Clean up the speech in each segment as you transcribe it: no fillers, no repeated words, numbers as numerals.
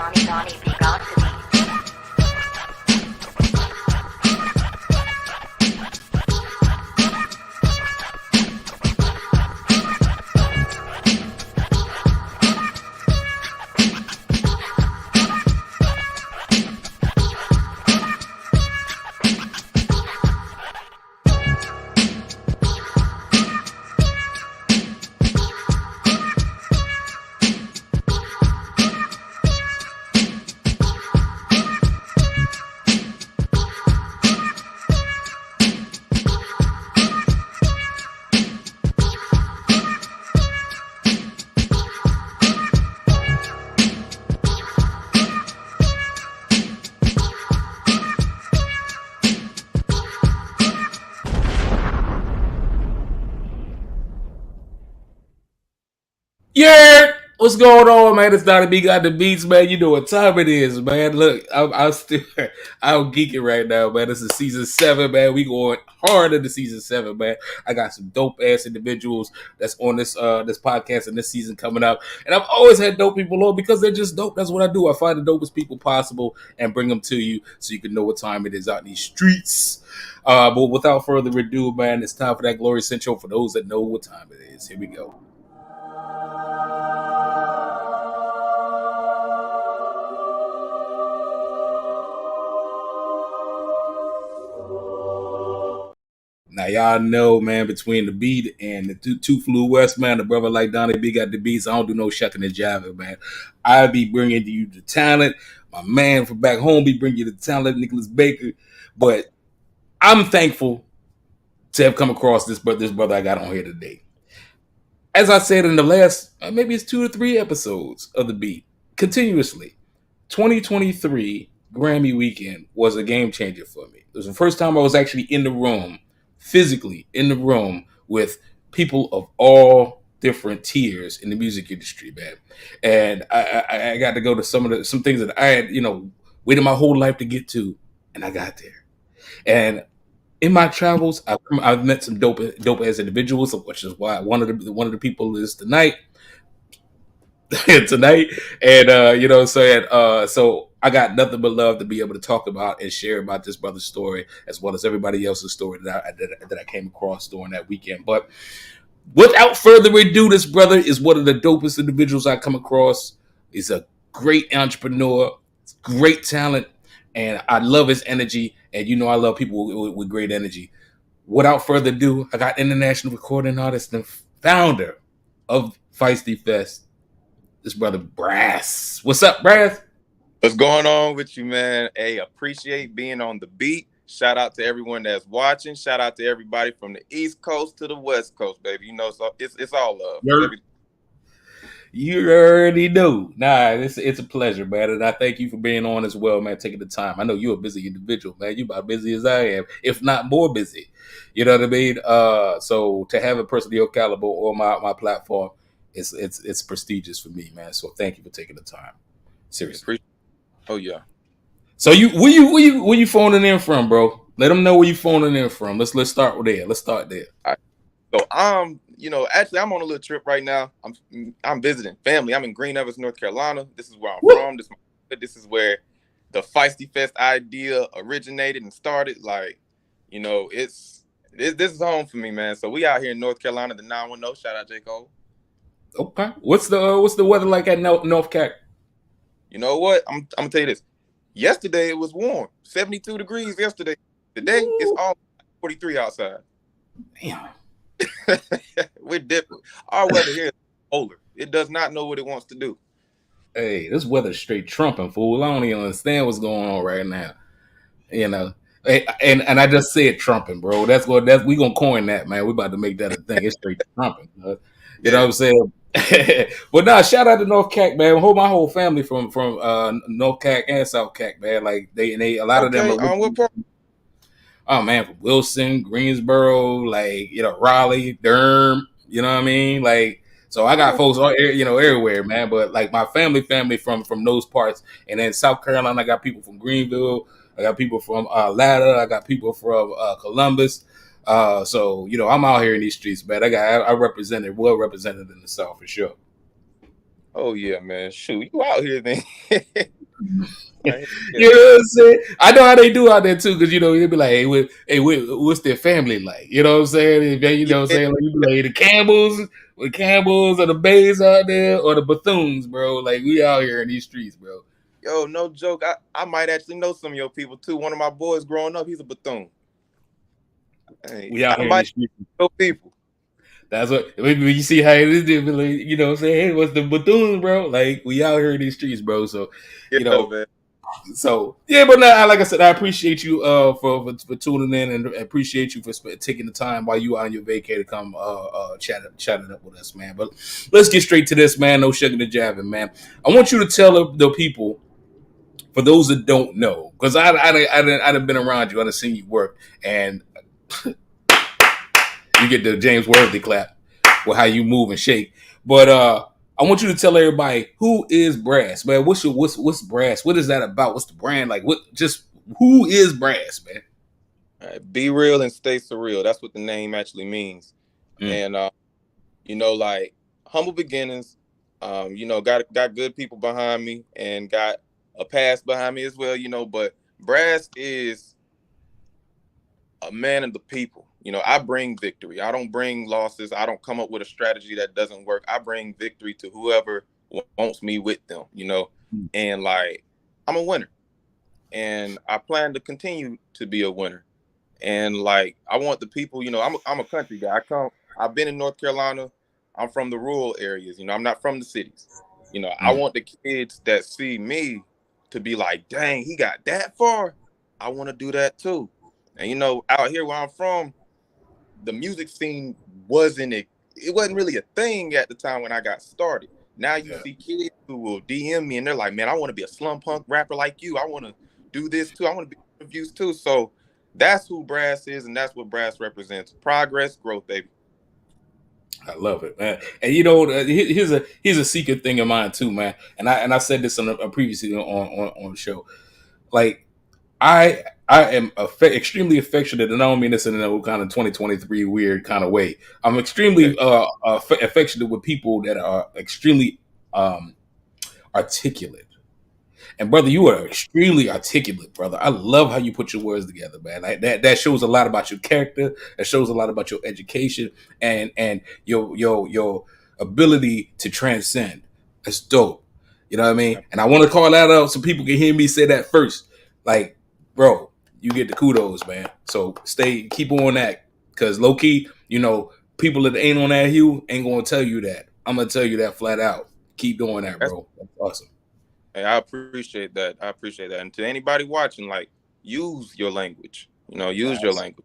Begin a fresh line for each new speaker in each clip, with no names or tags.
Donnie B got to be.
Yeah, what's going on, man? It's Donnie B got the beats, man. You know what time it is, man. Look, I'm still, I'm geeking right now, man. This is season 7, man. We going hard into season 7, man. I got some dope ass individuals that's on this podcast and this season coming up, and I've always had dope people on because they're just dope. That's what I do. I find the dopest people possible and bring them to you so you can know what time it is out in these streets. But without further ado, man, it's time for that glorious intro for those that know what time it is. Here we go. Now y'all know, man, between the beat and the two flew west, man, the brother like Donnie B got the beats. I don't do no shucking and jiving, man. I be bringing you the talent. My man from back home be bringing you the talent, Nicholas Baker. But I'm thankful to have come across this brother I got on here today. As I said in the last, maybe it's 2 or 3 episodes of the beat, continuously, 2023 Grammy weekend was a game changer for me. It was the first time I was actually in the room, physically in the room with people of all different tiers in the music industry, man. And I got to go to some things that I had, waited my whole life to get to, and I got there. And in my travels, I've met some dope ass individuals, which is why one of the people is tonight. tonight, and so I got nothing but love to be able to talk about and share about this brother's story as well as everybody else's story that I came across during that weekend. But without further ado, this brother is one of the dopest individuals I come across. He's a great entrepreneur, great talent, and I love his energy. And I love people with great energy. Without further ado, I got international recording artist and founder of feistyfest, this brother Brass. What's up, Brass?
What's going on with you, man? Hey, appreciate being on the beat. Shout out to everyone that's watching. Shout out to everybody from the East Coast to the West Coast, baby. So it's all love.
You already know. Nah, it's a pleasure, man. And I thank you for being on as well, man, taking the time. I know you're a busy individual, man. You're about busy as I am, if not more busy. You know what I mean? So to have a person of your caliber on my platform, it's prestigious for me, man. So thank you for taking the time. Seriously.
Oh yeah.
So where you phoning in from, bro? Let them know where you phoning in from. Let's start there. Let's start there.
All right. So actually I'm on a little trip right now. I'm visiting family. I'm in Green Evans, North Carolina. This is where I'm from. This is where the feistyfest idea originated and started. Like, this is home for me, man. So we out here in North Carolina, the 910. Shout out J. Cole.
Okay. What's the weather like at North Cac?
You know what? I'm gonna tell you this. Yesterday it was warm, 72 degrees yesterday. Today it's all 43 outside.
Damn.
We're different. Our weather here is polar. It does not know what it wants to do.
Hey, this weather's straight trumping, fool. I don't even understand what's going on right now. And I just said trumping, bro. We gonna coin that, man. We about to make that a thing. It's straight trumping. You know what I'm saying? But nah, shout out to North Cac, man. My whole family from North Cac and South Cac, man. Like they a lot of them are
what part?
Oh man, from Wilson, Greensboro, like Raleigh, Durham, you know what I mean? Like, so I got folks everywhere, man. But like my family from those parts, and then South Carolina, I got people from Greenville, I got people from Latta, I got people from Columbus. So I'm out here in these streets, man. I represented well represented in the South for sure.
Oh yeah, man. Shoot, you out here then. Right, yeah.
You know what I'm saying? I know how they do out there too, because they'll be like, what's their family like? You know what I'm saying? You know what I'm
Yeah.
saying? Like, you be like the Campbells or the Bays out there or the Bethunes, bro. Like, we out here in these streets, bro.
Yo, no joke. I might actually know some of your people too. One of my boys growing up, he's a Bethune. Hey,
We out
I
here in
might
these streets.
know people.
That's what when you see how it is, they be like, you know what I'm saying? Hey, what's the Bethunes, bro? Like, we out here in these streets, bro. So,
Yeah,
you know,
man.
So yeah, but now, like I said, I appreciate you for tuning in and appreciate you for taking the time while you are on your vacay to come chat it up with us, man. But let's get straight to this, man. No sugar to jabbing, man. I want you to tell the people, for those that don't know, because I'd been around you, I'd seen you work, and you get the James Worthy clap with how you move and shake. But I want you to tell everybody, who is Brass, man. What's Brass? What is that about? What's the brand like? Who is Brass, man?
All right, be real and stay surreal. That's what the name actually means. And like humble beginnings. Got good people behind me and got a past behind me as well. But Brass is a man of the people. I bring victory. I don't bring losses. I don't come up with a strategy that doesn't work. I bring victory to whoever wants me with them, and like, I'm a winner and I plan to continue to be a winner. And like, I want the people, I'm a country guy. I've been in North Carolina. I'm from the rural areas. I'm not from the cities. I want the kids that see me to be like, dang, he got that far. I want to do that too. And out here where I'm from, the music scene wasn't really a thing at the time when I got started. Now you see kids who will DM me and they're like, man, I want to be a slum punk rapper like you. I want to do this too. I want to be interviews too. So that's who Brass is, and that's what Brass represents. Progress, growth, baby.
I love it, man. And here's a secret thing of mine too, man. And I said this on previously on the show. Like, I am extremely affectionate, and I don't mean this in a kind of 2023 weird kind of way. I'm extremely affectionate with people that are extremely articulate. And brother, you are extremely articulate, brother. I love how you put your words together, man. Like, that shows a lot about your character. That shows a lot about your education and your ability to transcend. That's dope. You know what I mean? And I want to call that out so people can hear me say that first. Like, bro, you get the kudos, man. So keep on that. Because low key, people that ain't on that hue ain't gonna tell you that. I'm gonna tell you that flat out. Keep doing that, bro. That's awesome.
Hey, I appreciate that. And to anybody watching, like, use your language. Use your language.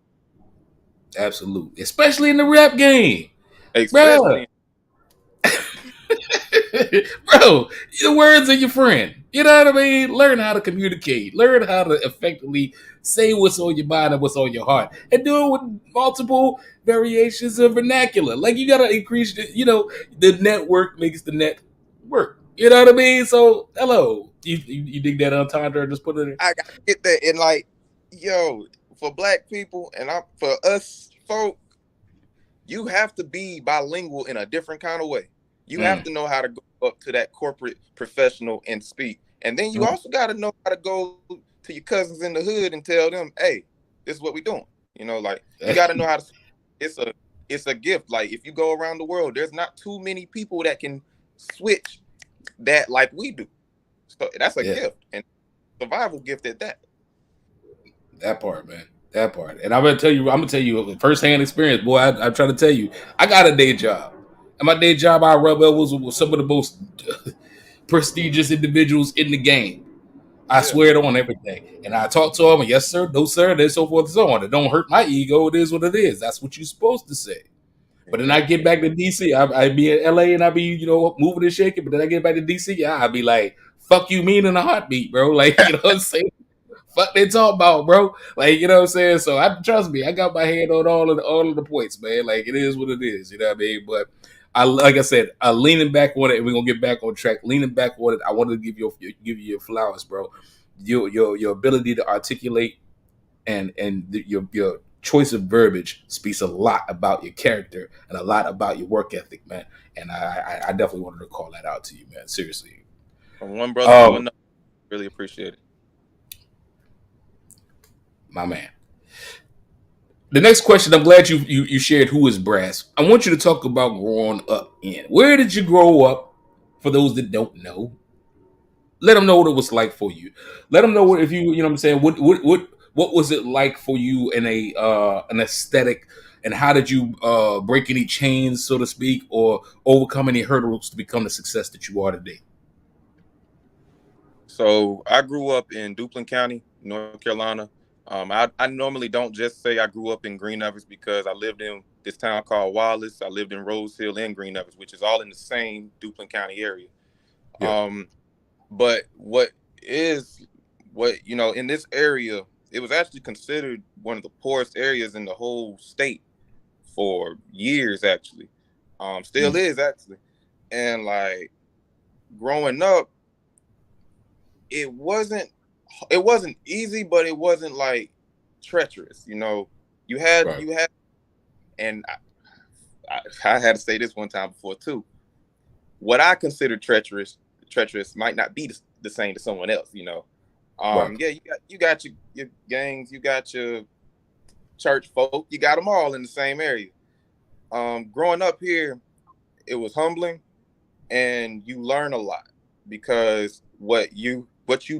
Absolutely. Especially in the rap game.
Especially.
Bro, your words are your friend. You know what I mean? Learn how to communicate. Learn how to effectively say what's on your mind and what's on your heart. And do it with multiple variations of vernacular. Like, you got to increase, the network makes the net work. You know what I mean? So, hello. You dig that entendre? Just put it in.
I get that. And like, for black people and for us folk, you have to be bilingual in a different kind of way. You have to know how to go up to that corporate professional and speak. And then you also got to know how to go to your cousins in the hood and tell them, hey, this is what we're doing. Like, you got to know how to. It's a gift. Like, if you go around the world, there's not too many people that can switch that like we do. So that's a gift, and survival gift at that.
That part, man. That part. And I'm gonna tell you firsthand experience, boy. I try to tell you, I got a day job. And my day job, I rub elbows with some of the most prestigious individuals in the game. I swear it on everything. And I talk to them, and yes, sir, no, sir, and so forth and so on. It don't hurt my ego. It is what it is. That's what you're supposed to say. But then I get back to DC. I be in LA and I be, moving and shaking. But then I get back to DC, I be like, fuck you mean in a heartbeat, bro. Like, you know what I'm saying? Fuck they talk about, bro. Like, you know what I'm saying? So trust me, I got my hand on all of the points, man. Like, it is what it is. You know what I mean? But like I said, leaning back on it, and we're gonna get back on track. Leaning back on it, I wanted to give you your flowers, bro. Your ability to articulate and your choice of verbiage speaks a lot about your character and a lot about your work ethic, man. And I definitely wanted to call that out to you, man. Seriously.
From one brother to another, really appreciate it.
My man. The next question, I'm glad you shared who is Brass. I want you to talk about growing up in. Where did you grow up? For those that don't know, let them know what it was like for you. Let them know what, if you know what I'm saying. What was it like for you in an aesthetic, and how did you break any chains, so to speak, or overcome any hurdles to become the success that you are today?
So I grew up in Duplin County, North Carolina. I normally don't just say I grew up in Green Evers because I lived in this town called Wallace. I lived in Rose Hill and Green Evers, which is all in the same Duplin County area.
Yeah.
But in this area, it was actually considered one of the poorest areas in the whole state for years, actually. Still is, actually. And like growing up, it wasn't easy, but it wasn't like treacherous. You had, and I had to say this one time before too. What I consider treacherous might not be the same to someone else. Yeah, you got your gangs, you got your church folk, you got them all in the same area. Growing up here, it was humbling, and you learn a lot because what you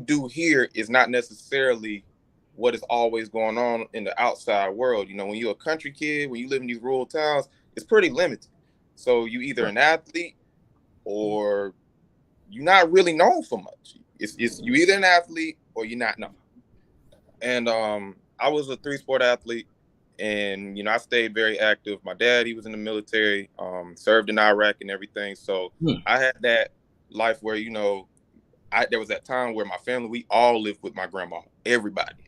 do here is not necessarily what is always going on in the outside world. When you're a country kid, when you live in these rural towns, it's pretty limited. So you either an athlete or you're not really known for much. It's you either an athlete or you're not known. And I was a 3-sport athlete, and I stayed very active. My dad, he was in the military, served in Iraq and everything. So I had that life where there was that time where my family, we all lived with my grandma, everybody.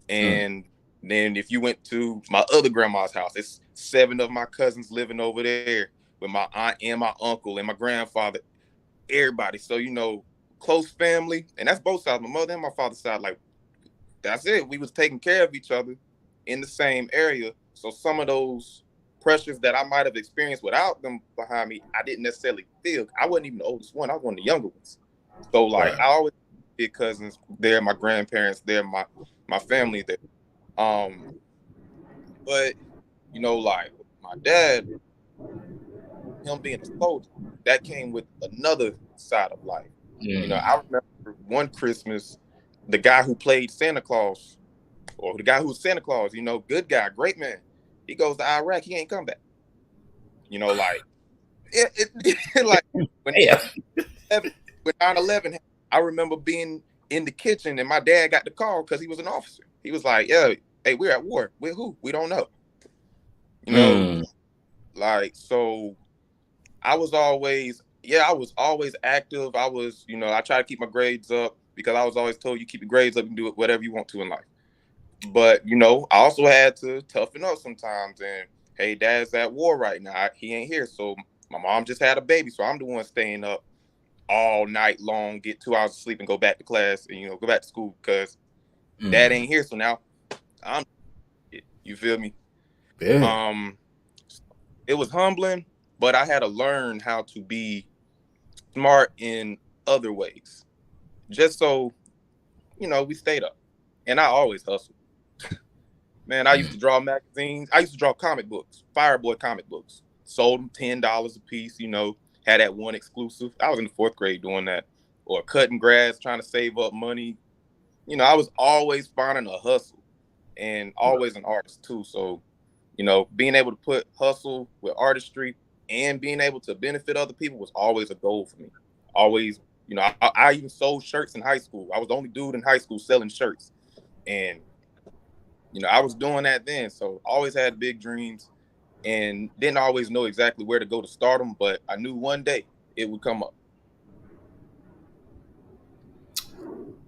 And then if you went to my other grandma's house, it's 7 of my cousins living over there with my aunt and my uncle and my grandfather, everybody. So, close family. And that's both sides, my mother and my father's side. Like, that's it. We was taking care of each other in the same area. So some of those pressures that I might have experienced without them behind me, I didn't necessarily feel. I wasn't even the oldest one. I was one of the younger ones. So I always had cousins there, my grandparents there, my family there. But like my dad, him being a soldier, that came with another side of life. I remember one Christmas, the guy who played Santa Claus, or the guy who was Santa Claus, good guy, great man, he goes to Iraq, he ain't come back. Like like when 9/11, I remember being in the kitchen and my dad got the call because he was an officer. He was like, "Yeah, hey, we're at war. With who? We don't know." Like, so I was always active. I was, I try to keep my grades up because I was always told you keep your grades up and do whatever you want to in life. But, I also had to toughen up sometimes. And, hey, dad's at war right now. He ain't here. So my mom just had a baby. So I'm the one staying up all night long, get 2 hours of sleep and go back to class and, go back to school because dad ain't here. So now you feel me?
Yeah.
It was humbling, but I had to learn how to be smart in other ways. Just so, we stayed up. And I always hustled. Man, I used to draw magazines. I used to draw comic books, Fireboy comic books. Sold them $10 a piece, had that one exclusive. I was in the 4th grade doing that. Or cutting grass, trying to save up money. I was always finding a hustle and always an artist too. So, being able to put hustle with artistry and being able to benefit other people was always a goal for me. Always, I even sold shirts in high school. I was the only dude in high school selling shirts. And, I was doing that then. So always had big dreams and didn't always know exactly where to go to start them. But I knew one day it would come up.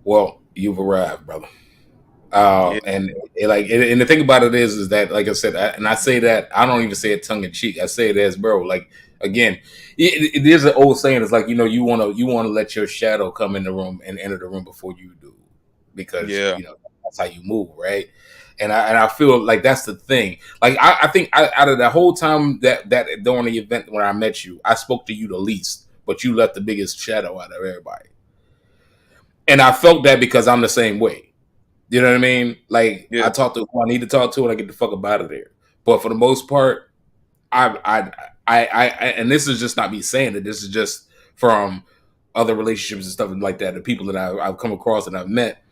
Well, you've arrived, brother. And the thing about it is that, like I said, I say that, I don't even say it tongue in cheek. I say it as, bro, like, again, it is an old saying. It's like, you want to let your shadow come in the room and enter the room before you do, because that's how you move, right? And I feel like that's the thing. Like I think out of the whole time that during the event when I met you, I spoke to you the least, but you left the biggest shadow out of everybody. And I felt that because I'm the same way. You know what I mean? Like
Yeah.
I talk to who I need to talk to, and I get the fuck up out of there. But for the most part, I and this is just not me saying it. This is just from other relationships and stuff like that. The people that I've come across and I've met,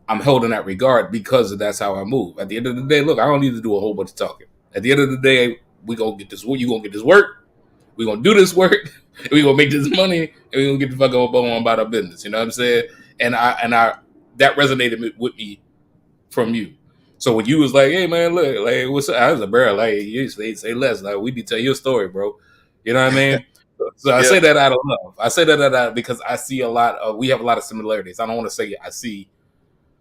I'm held in that regard because that's how I move. At the end of the day, look, I don't need to do a whole bunch of talking. At the end of the day, we gonna get this. You gonna get this work. We gonna do this work. And we gonna make this money, and we gonna get the fuck on about our business. You know what I'm saying? And I that resonated with me from you. So when you was like, "Hey man, look, like what's up?" I was like, "Bro, like you say less. Like we need to tell your story, bro." You know what I mean? So I
Yeah.
say that out of love. I say that out because I see a lot of. We have a lot of similarities. I don't want to say I see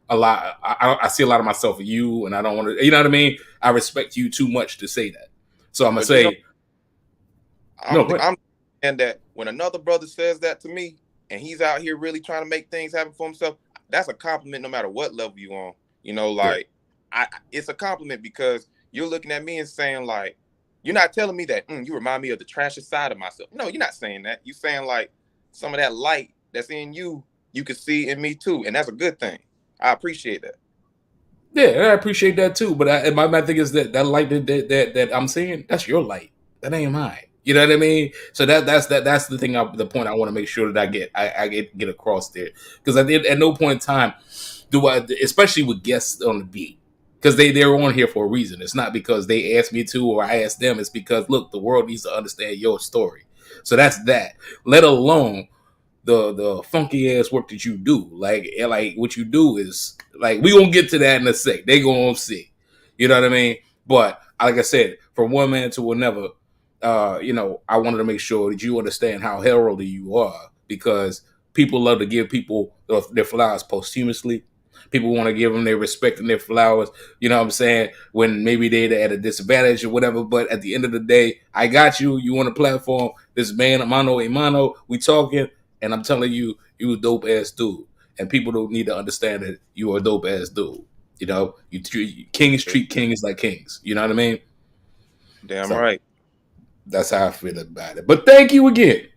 a lot. I see a lot of myself in you, and I don't want to. You know what I mean? I respect you too much to say that. So I'm gonna
But you know,
say no.
I'm and that when another brother says that to me and he's out here really trying to make things happen for himself, that's a compliment no matter what level you on. You know, like it's a compliment because you're looking at me and saying like, you're not telling me that you remind me of the trashy side of myself. No, you're not saying that. You're saying like some of that light that's in you, you can see in me too, and that's a good thing. I appreciate that.
Yeah, I appreciate that too. But my thing is that light that I'm seeing, that's your light. That ain't mine. You know what I mean? So that's the thing. The point I want to make sure that I get across there because at no point in time do I, especially with guests on the beat, because they're on here for a reason. It's not because they asked me to or I asked them. It's because look, the world needs to understand your story. So that's that. Let alone the funky ass work that you do. Like what you do is like we gonna get to that in a sec. They gonna see. You know what I mean? But like I said, from one man to another, I wanted to make sure that you understand how heralded you are because people love to give people their flowers posthumously. People want to give them their respect and their flowers, you know what I'm saying, when maybe they're at a disadvantage or whatever. But at the end of the day, I got you. You on a platform. This man, mano a mano, we talking. And I'm telling you, you a dope ass dude. And people don't need to understand that you are a dope ass dude. You know, kings treat kings like kings. You know what I mean?
Damn
So
right.
that's how I feel about it. But thank you again.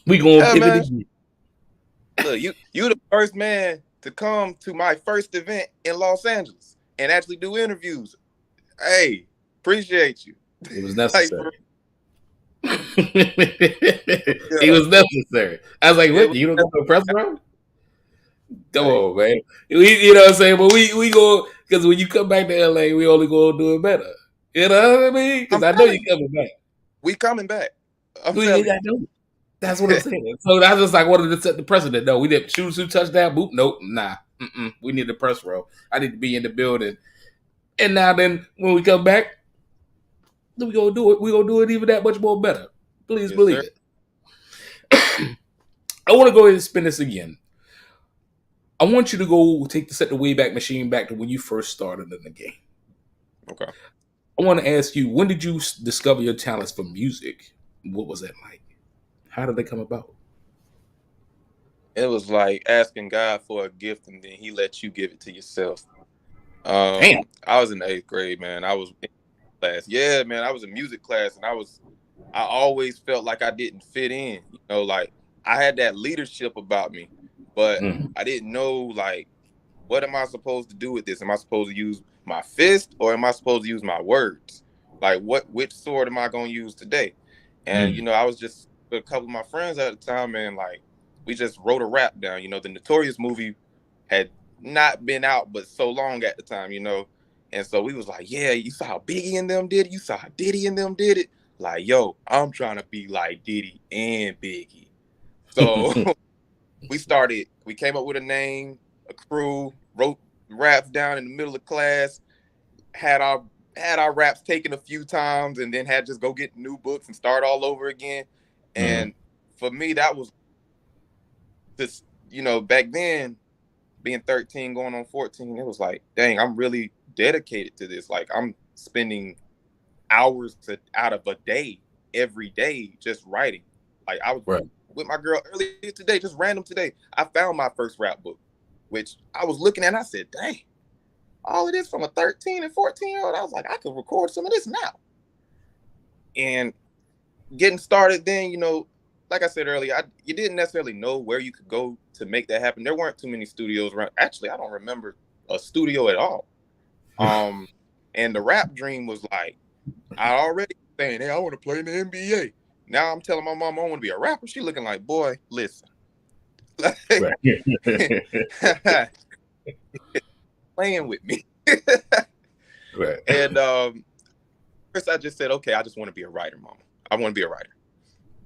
We gonna
Yeah,
pivot
man.
again.
Look, you the first man to come to my first event in Los Angeles and actually do interviews. Hey, appreciate you.
It was
Like,
necessary.
yeah,
It was necessary. I was like,
it
what?
was,
You don't go to a press bro? Come
hey,
on, man. You know what I'm saying? But we go because when you come back to LA, we only gonna do it better. You know what I mean? Because
I'm
I know
telling
you're
you,
coming back.
we coming back. I'm
I
telling you.
know. That's what I'm saying. So that's just like wanted to set the precedent. No, we didn't shoot touchdown. Boop. Nope. Nah. We need the press row. I need to be in the building. And now then, when we come back, then we gonna do it. We gonna do it even that much more better. Please
Yes,
believe
sir.
it. I want to go ahead and spin this again. I want you to go set the Wayback Machine back to when you first started in the game.
Okay.
I want to ask you, when did you discover your talents for music? What was that like? How did they come about?
It was like asking God for a gift and then he lets you give it to yourself.
Damn.
I was in the 8th grade, man. I was in class. Yeah, man. I was in music class and I always felt like I didn't fit in. You know, like I had that leadership about me, but
Mm.
I didn't know like what am I supposed to do with this? Am I supposed to use my fist or am I supposed to use my words? Like which sword am I gonna use today? And
Mm.
I was just with a couple of my friends at the time, and like we just wrote a rap down. The Notorious movie had not been out but so long at the time. And so we was like, yeah, you saw how Biggie and them did it, you saw how Diddy and them did it. Like, yo, I'm trying to be like Diddy and Biggie. So we came up with a name, a crew, wrote raps down in the middle of class, had our raps taken a few times, and then had just go get new books and start all over again.
Mm.
And for me, that was this, back then, being 13, going on 14, it was like, dang, I'm really dedicated to this. Like I'm spending hours out of a day, every day, just writing. Like I was
Right.
with my girl earlier today, just random today. I found my first rap book, which I was looking at and I said, dang, all of this from a 13 and 14-year-old. I was like, I could record some of this now. And getting started then, you know, like I said earlier, you didn't necessarily know where you could go to make that happen. There weren't too many studios around. Actually, I don't remember a studio at all. And the rap dream was like, I already saying, hey, I want to play in the NBA. Now I'm telling my mom I want to be a rapper. She looking like, boy, listen. Playing with me.
Right.
And first I just said, okay, I just want to be a writer, mama. I want to be a writer.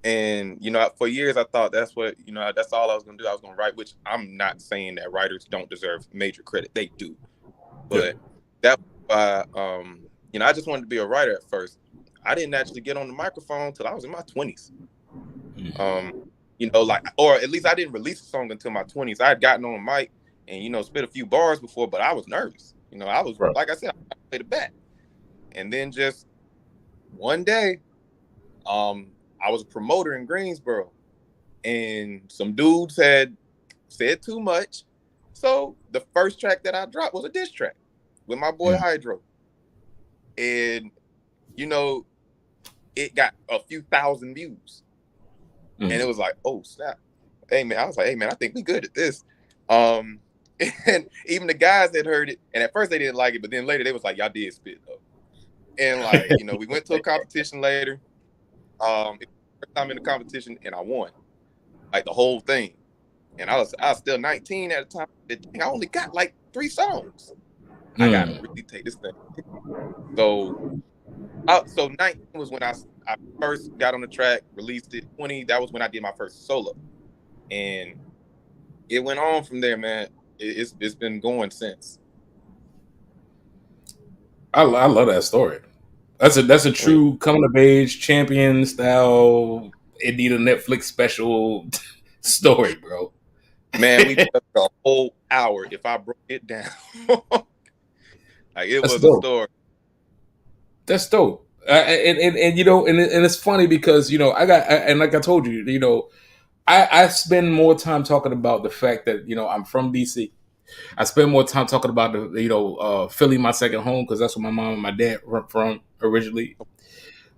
And, you know, for years I thought that's what, you know, that's all I was going to do. I was going to write, which I'm not saying that writers don't deserve major credit. They do. But that's why, you know, I just wanted to be a writer at first. I didn't actually get on the microphone till I was in my 20s. You know, like, or at least I didn't release a song until my 20s. I had gotten on a mic and, you know, spit a few bars before, but I was nervous. You know, I was, like I said, I played it back. And then just one day, I was a promoter in Greensboro, and some dudes had said too much. So the first track that I dropped was a diss track with my boy Hydro. And, you know, it got a few thousand views. And it was like, oh, snap. Hey, man. I was like, hey, man, I think we good at this. And even the guys that heard it, and at first they didn't like it, but then later they was like, y'all did spit, though. And, like, you know, we went to a competition later. It was the first time in the competition, and I won. Like, the whole thing. And I was still 19 at the time. I only got, like, 3 songs. I got to really take this thing. So 19 was when I first got on the track, released it. 20, that was when I did my first solo. And it went on from there, man. It's been going since.
I love that story. That's a true coming of age champion style. It need a Netflix special story, bro.
Man, we took a whole hour if I broke it down. Like it was dope. A story.
That's dope. And you know, and it's funny because, you know, and like I told you, you know, I spend more time talking about the fact that, you know, I'm from DC. I spend more time talking about the, you know, Philly, my second home, because that's where my mom and my dad were from originally.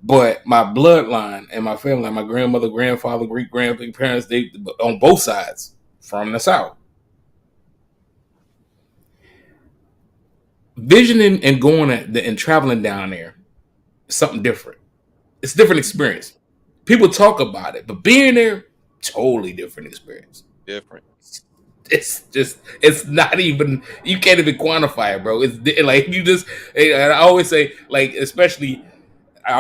But my bloodline and my family, like my grandmother, grandfather, great grandparents, they on both sides from the South. Visioning and going and traveling down there is something different. It's a different experience. People talk about it, but being there, totally different experience.
Different.
It's not even, you can't even quantify it, bro. It's like, you just, and I always say, like, especially,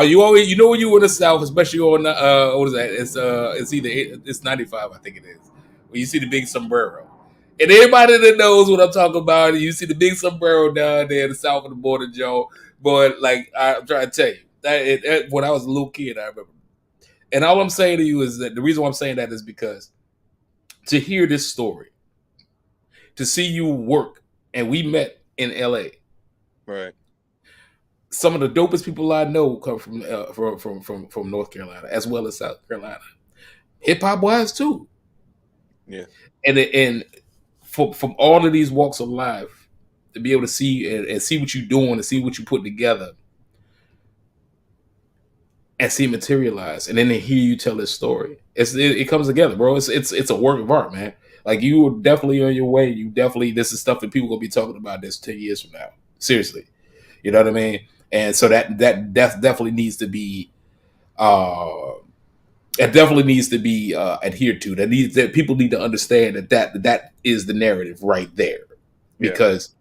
you know, when you in the South, especially on what is that? It's 95, I think it is. When you see the big sombrero, and everybody that knows what I'm talking about, you see the big sombrero down there in the south of the border, Joe. But like, I'm trying to tell you that when I was a little kid, I remember. And all I'm saying to you is that the reason why I'm saying that is because to hear this story, to see you work, and we met in LA.
Right.
Some of the dopest people I know come from North Carolina as well as South Carolina. Hip hop wise too.
Yeah.
And from all of these walks of life, to be able to see and see what you're doing and see what you put together and see it materialize, and then to hear you tell this story, it comes together, bro. It's a work of art, man. Like, you are definitely on your way. This is stuff that people gonna be talking about this 10 years from now. Seriously, you know what I mean? And so that definitely needs to be adhered to. That people need to understand that is the narrative right there. Because,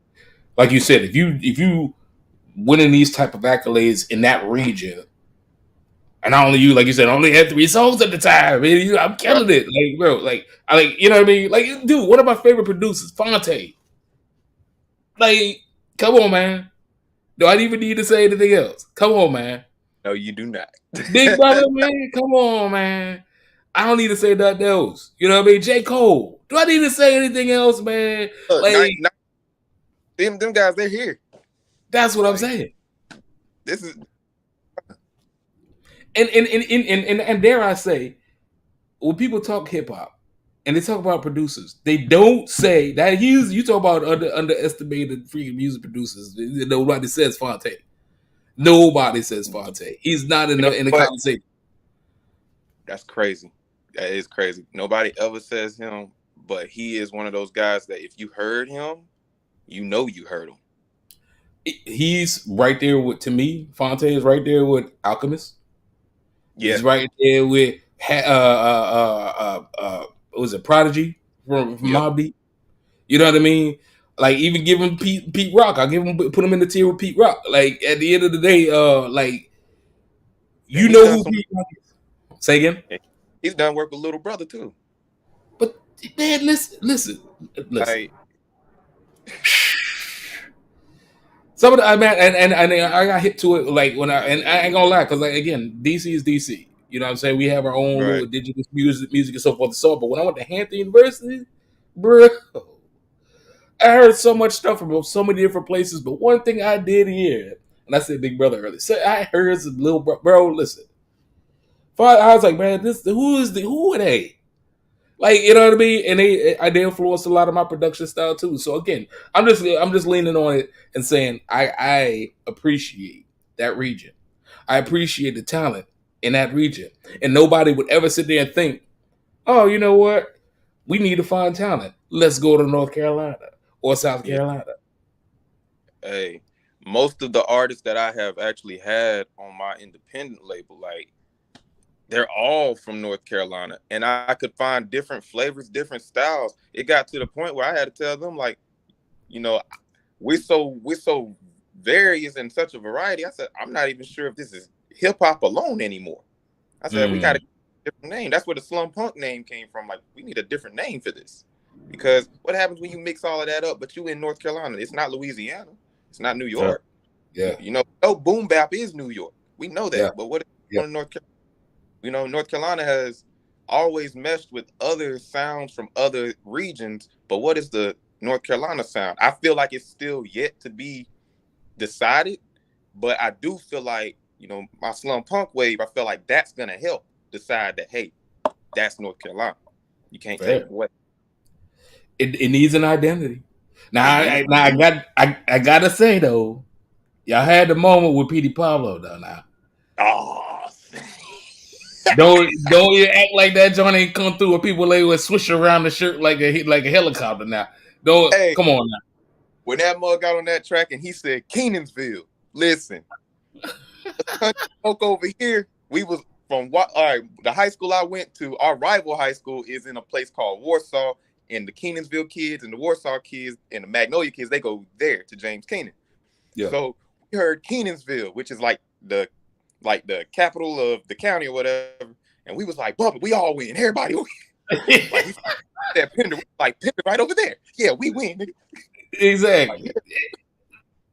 like you said, if you winning these type of accolades in that region, and not only you, like you said, I only had 3 songs at the time, man, I'm killing it, like, bro, you know what I mean? Like, dude, one of my favorite producers, Fonte. Like, come on, man. Do I even need to say anything else? Come on, man.
No, you do not.
Big brother, man. Come on, man. I don't need to say nothing else. You know what I mean? J. Cole. Do I need to say anything else, man?
Look, them guys, they're here.
That's what I'm saying.
This is,
and dare I say, when people talk hip hop, and they talk about producers. They don't say that you talk about underestimated freaking music producers. Nobody says Fonte. Nobody says Fonte. He's not in the conversation.
That's crazy. That is crazy. Nobody ever says him, but he is one of those guys that if you heard him, you know you heard him.
He's right there with, to me, Fonte is right there with Alchemist. Yeah. He's right there with was it Prodigy from Mobb Deep? You know what I mean? Like even giving Pete Rock, put him in the tier with Pete Rock. Like at the end of the day, like you know who Pete Rock is. Say again.
He's done work with Little Brother too.
But man, listen. Like, some of the and I got hit to it like when I ain't gonna lie, because like again, DC is DC. You know what I'm saying? We have our own little indigenous music and so forth and so on. But when I went to Hampton University, bro, I heard so much stuff from so many different places. But one thing I did hear, and I said Big Brother earlier, so I heard some little bro. Listen, I was like, man, who are they? Like, you know what I mean? And they influenced a lot of my production style too. So again, I'm just leaning on it and saying I appreciate that region. I appreciate the talent in that region. And nobody would ever sit there and think, oh, you know what? We need to find talent. Let's go to North Carolina or South Carolina.
Hey, most of the artists that I have actually had on my independent label, like, they're all from North Carolina, and I could find different flavors, different styles. It got to the point where I had to tell them, like, you know, we're so various and such a variety. I said, I'm not even sure if this is hip hop alone anymore. I said, we got a different name. That's where the slum punk name came from. Like, we need a different name for this, because what happens when you mix all of that up? But you in North Carolina, it's not Louisiana, it's not New York.
Yeah,
you know, boom bap is New York. We know that, but what is in North Carolina? You know, North Carolina has always meshed with other sounds from other regions, but what is the North Carolina sound? I feel like it's still yet to be decided, but I do feel like, you know, my slum punk wave, I feel like that's going to help decide that, hey, that's North Carolina. You can't take it away.
It needs an identity. Now, I got to say, though, y'all had the moment with Petey Pablo, though, now.
Oh,
don't you act like that joint ain't come through and people lay with swish around the shirt like a helicopter now. Don't come on now.
When that mug got on that track and he said Kenansville, listen, over here, we was from the high school I went to, our rival high school is in a place called Warsaw, and the Kenansville kids and the Warsaw kids and the Magnolia kids, they go there to James Kenan. Yeah. So we heard Kenansville, which is like the capital of the county or whatever, and we was like, Bubba, we all win. Everybody win. Like, that Pender, like Pender right over there. Yeah, we win.
Exactly.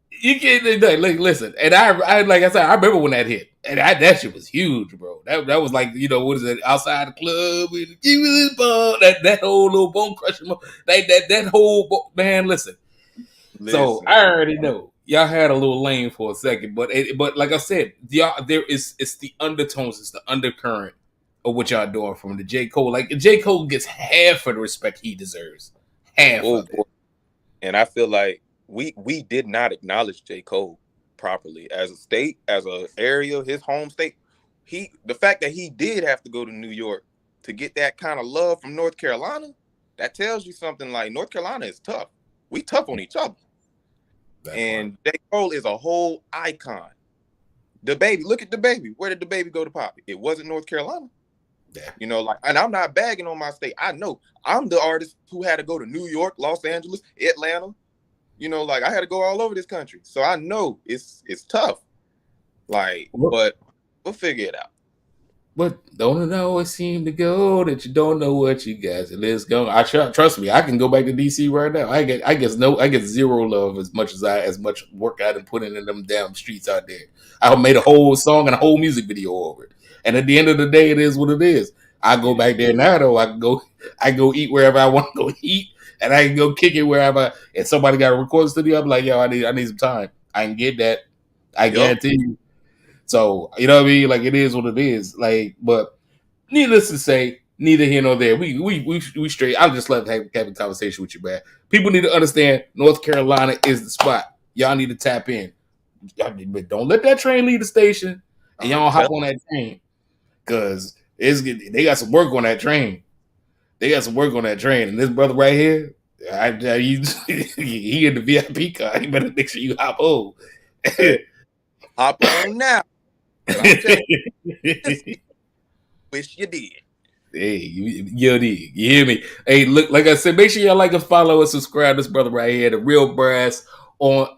You can't like listen. And I like I said, I remember when that hit, and that shit was huge, bro. That was like, you know, what is it? Outside the club, that whole little bone crushing, that whole man. Listen. So I already know. Y'all had a little lane for a second, but like I said, it's the undertones, it's the undercurrent of what y'all doing from the J. Cole. Like J. Cole gets half of the respect he deserves. Half of it.
And I feel like we did not acknowledge J. Cole properly as a state, as a area, his home state. The fact that he did have to go to New York to get that kind of love from North Carolina, that tells you something. Like, North Carolina is tough. We tough on each other. And J. Cole is a whole icon. DaBaby, look at DaBaby. Where did DaBaby go to pop? It wasn't North Carolina. Yeah. You know, like, and I'm not bagging on my state. I know I'm the artist who had to go to New York, Los Angeles, Atlanta. You know, like, I had to go all over this country. So I know it's tough. Like, but we'll figure it out.
But don't it always seem to go that you don't know what you got? So let's go. Trust me, I can go back to DC right now. I get zero love as much work I done put in them damn streets out there. I made a whole song and a whole music video over it. And at the end of the day, it is what it is. I go back there now though. I go eat wherever I want to go eat, and I can go kick it wherever. And somebody got a recording studio, I'm like, yo, I need some time. I can get that. I guarantee you. So, you know what I mean? Like, it is what it is. Like, but needless to say, Neither here nor there. We straight. I just love having a conversation with you, man. People need to understand North Carolina is the spot. Y'all need to tap in. But don't let that train leave the station and y'all hop on that train. Cause they got some work on that train. They got some work on that train. And this brother right here, he in the VIP car. You better make sure you hop on.
Hop on now. I'm telling you, wish you did.
Hey, you hear me? Hey, look, like I said, make sure y'all like and follow and subscribe to this brother right here, The Real Brass, on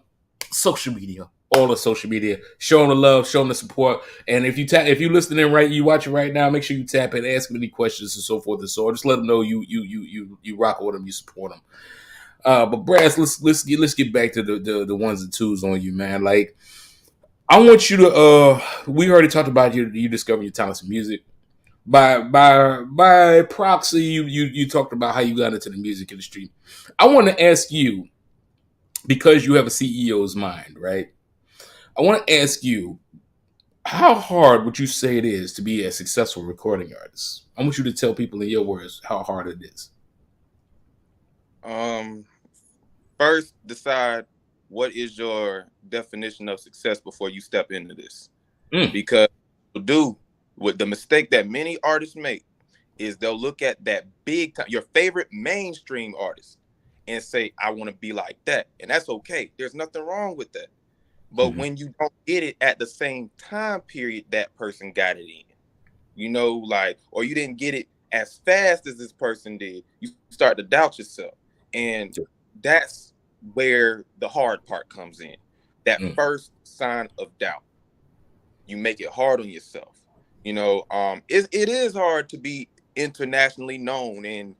social media, all the social media. Show him the love, show him the support. And if you listening right, you watching right now, make sure you tap in, ask him any questions and so forth and so on. Just let them know you rock with them, you support them. But Brass, let's get back to the ones and twos on you, man. Like, I want you to we already talked about you discovering your talents in music. By proxy, you talked about how you got into the music industry. I want to ask you, because you have a CEO's mind, right? I want to ask you, how hard would you say it is to be a successful recording artist? I want you to tell people in your words how hard it is.
First, decide what is your definition of success before you step into this. Because with the mistake that many artists make is they'll look at that big time, your favorite mainstream artist, and say, I want to be like that. And that's okay. There's nothing wrong with that. But when you don't get it at the same time period that person got it in, you know, like, or you didn't get it as fast as this person did, you start to doubt yourself. And that's where the hard part comes in. That first sign of doubt. You make it hard on yourself. You know, it is hard to be internationally known, and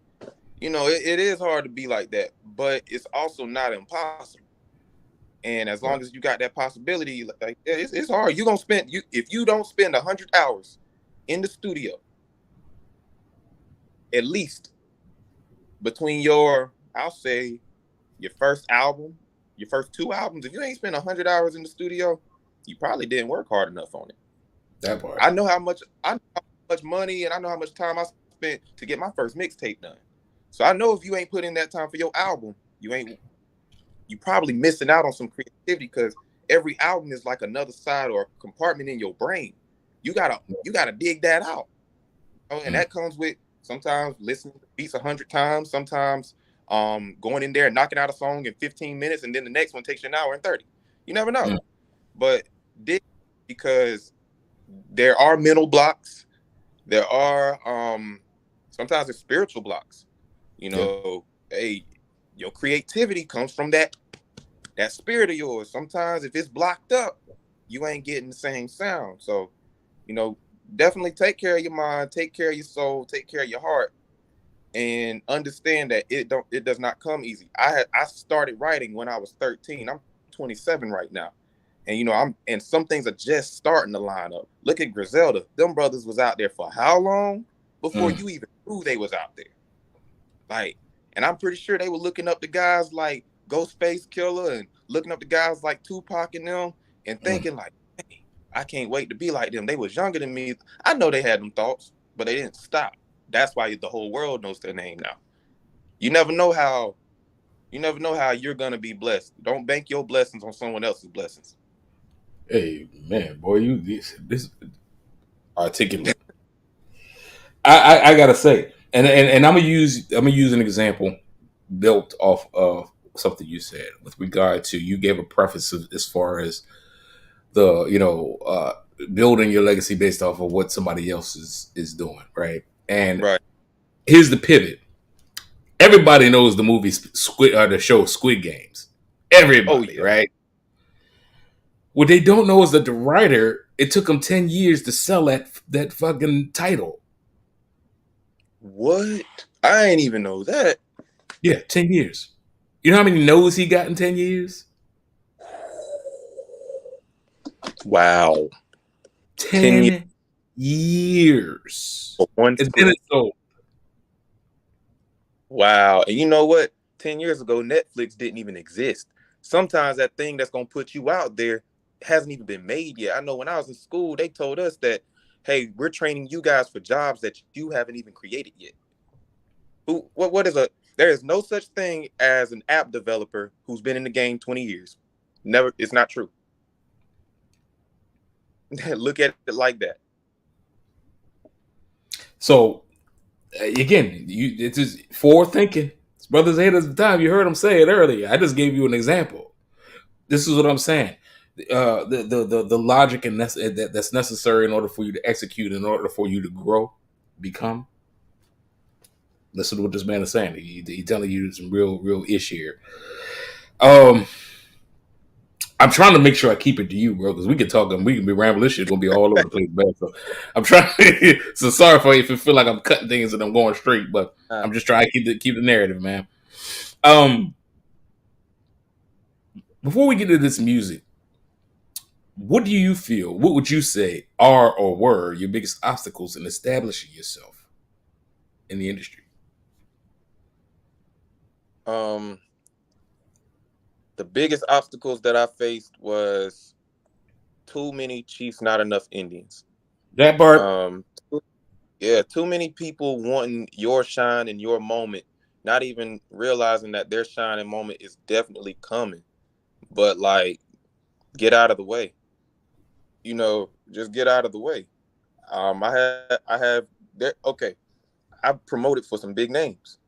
you know it is hard to be like that, but it's also not impossible. And as long as you got that possibility, like it's hard. You're gonna spend if you don't spend 100 hours in the studio, at least between I'll say your first album, your first 2 albums. If you ain't spent 100 hours in the studio, you probably didn't work hard enough on it.
That part.
I know how much money and I know how much time I spent to get my first mixtape done. So I know if you ain't put in that time for your album, you probably missing out on some creativity, because every album is like another side or compartment in your brain. You gotta dig that out. And that comes with sometimes listening to beats 100 times, sometimes going in there and knocking out a song in 15 minutes, and then the next one takes you an hour and 30. You never know. But dig, because there are mental blocks. There are sometimes it's spiritual blocks. You know, hey, your creativity comes from that spirit of yours. Sometimes if it's blocked up, you ain't getting the same sound. So, you know, definitely take care of your mind, take care of your soul, take care of your heart, and understand that it does not come easy. I started writing when I was 13. I'm 27 right now. And, you know, and some things are just starting to line up. Look at Griselda. Them brothers was out there for how long before you even knew they was out there? Like, and I'm pretty sure they were looking up the guys like Ghostface Killer and looking up the guys like Tupac and them and thinking like, hey, I can't wait to be like them. They was younger than me. I know they had them thoughts, but they didn't stop. That's why the whole world knows their name now. You never know how you're going to be blessed. Don't bank your blessings on someone else's blessings.
Hey man, boy, you this articulate. I gotta say, and I'm gonna use an example built off of something you said with regard to, you gave a preface as far as the building your legacy based off of what somebody else is doing, right? And here's the pivot. Everybody knows the movie the show Squid Games. Everybody, right? What they don't know is that the writer, it took him 10 years to sell that fucking title.
What? I ain't even know that.
Yeah, 10 years. You know how many no's he got in 10 years?
Wow.
10 years.
And then it's sold. Wow. And you know what? 10 years ago, Netflix didn't even exist. Sometimes that thing that's going to put you out there hasn't even been made yet. I know when I was in school, they told us that, hey, we're training you guys for jobs that you haven't even created yet. What is a there is no such thing as an app developer who's been in the game 20 years. Never, it's not true. Look at it like that.
So again, it's just forward thinking. It's brothers ahead of the time. You heard him say it earlier. I just gave you an example. This is what I'm saying. The logic and that's necessary in order for you to execute, in order for you to grow, become. Listen to what this man is saying. He telling you some real issue here. I'm trying to make sure I keep it to you, bro, because we can talk and we can be rambling. This shit's gonna be all over the place, man. So I'm trying. So sorry for if it feel like I'm cutting things and I'm going straight, but I'm just trying to keep the narrative, man. Before we get into this music, what do you feel? What would you say are or were your biggest obstacles in establishing yourself in the industry?
The biggest obstacles that I faced was too many Chiefs, not enough Indians.
That part.
Yeah, too many people wanting your shine and your moment, not even realizing that their shine and moment is definitely coming. But like, get out of the way. You know, just get out of the way. I've promoted for some big names.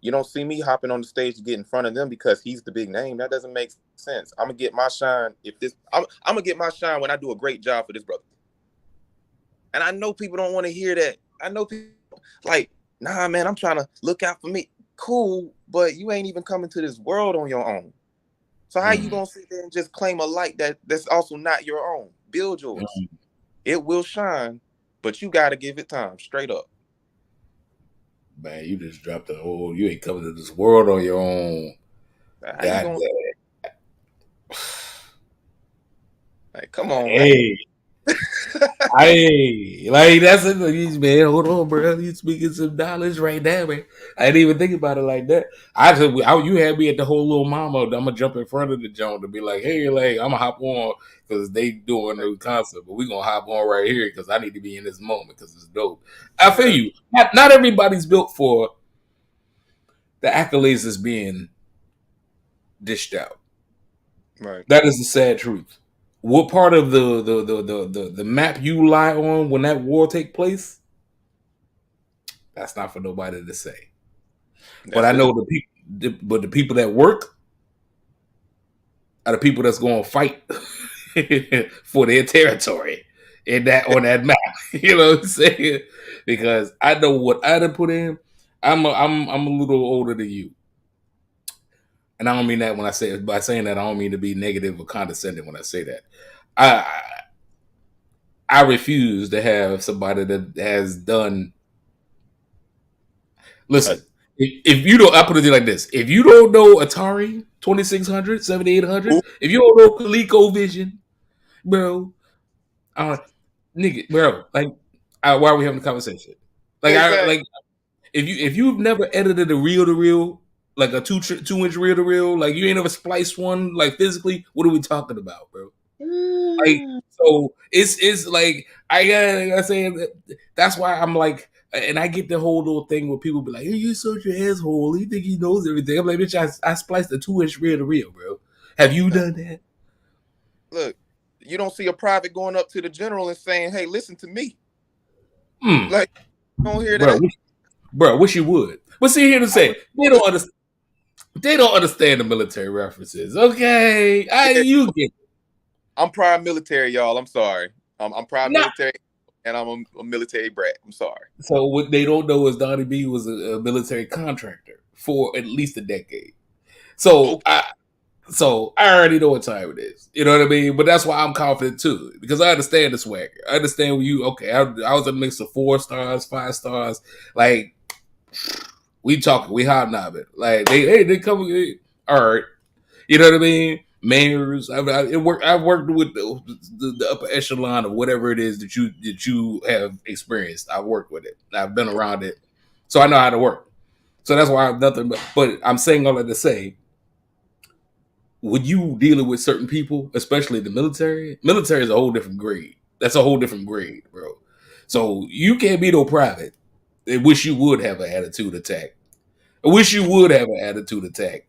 You don't see me hopping on the stage to get in front of them because he's the big name. That doesn't make sense. I'm gonna get my shine I'm gonna get my shine when I do a great job for this brother. And I know people don't want to hear that. I know people like, nah, man, I'm trying to look out for me. Cool, but you ain't even coming to this world on your own. So how you gonna sit there and just claim a light that's also not your own? Build yours. It will shine, but you gotta give it time. Straight up.
Man, you just dropped the whole. You ain't coming to this world on your own. God,
like, come on,
hey, hey, like that's it, man. Hold on, bro. You speaking some knowledge right now, man. I didn't even think about it like that. You had me at the whole little mama. I'm gonna jump in front of the joint to be like, hey, like I'm gonna hop on because they doing the concert, but we gonna hop on right here because I need to be in this moment because it's dope. I feel you. Not everybody's built for the accolades that's being dished out.
Right.
That is the sad truth. What part of the map you lie on when that war take place? That's not for nobody to say. But I know the people that work are the people that's going to fight for their territory on that map. You know what I'm saying? Because I know what I done put in. I'm a little older than you. And I don't mean that when I say it. By saying that, I don't mean to be negative or condescending when I say that. I refuse to have somebody that has done. Listen, if you don't, I put it like this: if you don't know Atari 2600, 7800, if you don't know ColecoVision, bro, nigga, bro, like, why are we having a conversation? Like,
exactly.
if you've never edited a reel to reel, like a 2-inch reel to reel, like you ain't ever spliced one, like physically, what are we talking about, bro? Like, so it's like I gotta say that's why I'm like, and I get the whole little thing where people be like, "Hey, you such an asshole. You think he knows everything?" I'm like, "Bitch, I spliced a 2-inch reel to reel, bro. Have you done that?"
Look, you don't see a private going up to the general and saying, "Hey, listen to me." Like, you don't hear that,
bro. Wish you would. But see, here to say they don't understand. They don't understand the military references. Okay, you get it.
I'm prior military, y'all. I'm sorry. I'm prior military, and I'm a military brat. I'm sorry.
So what they don't know is Donnie B was a military contractor for at least a decade. So I already know what time it is. You know what I mean? But that's why I'm confident too, because I understand the swagger. I understand when you I was a mix of 4 stars, 5 stars. Like, we talking, we hobnobbing. Like they come. All right, you know what I mean? Mayors. I've worked with the upper echelon of whatever it is that you have experienced. I've worked with it. I've been around it, so I know how to work. So that's why I'm nothing. But I'm saying all that to say, when you dealing with certain people, especially the military is a whole different grade. That's a whole different grade, bro. So you can't be no private. I wish you would have an attitude attack. I wish you would have an attitude attack.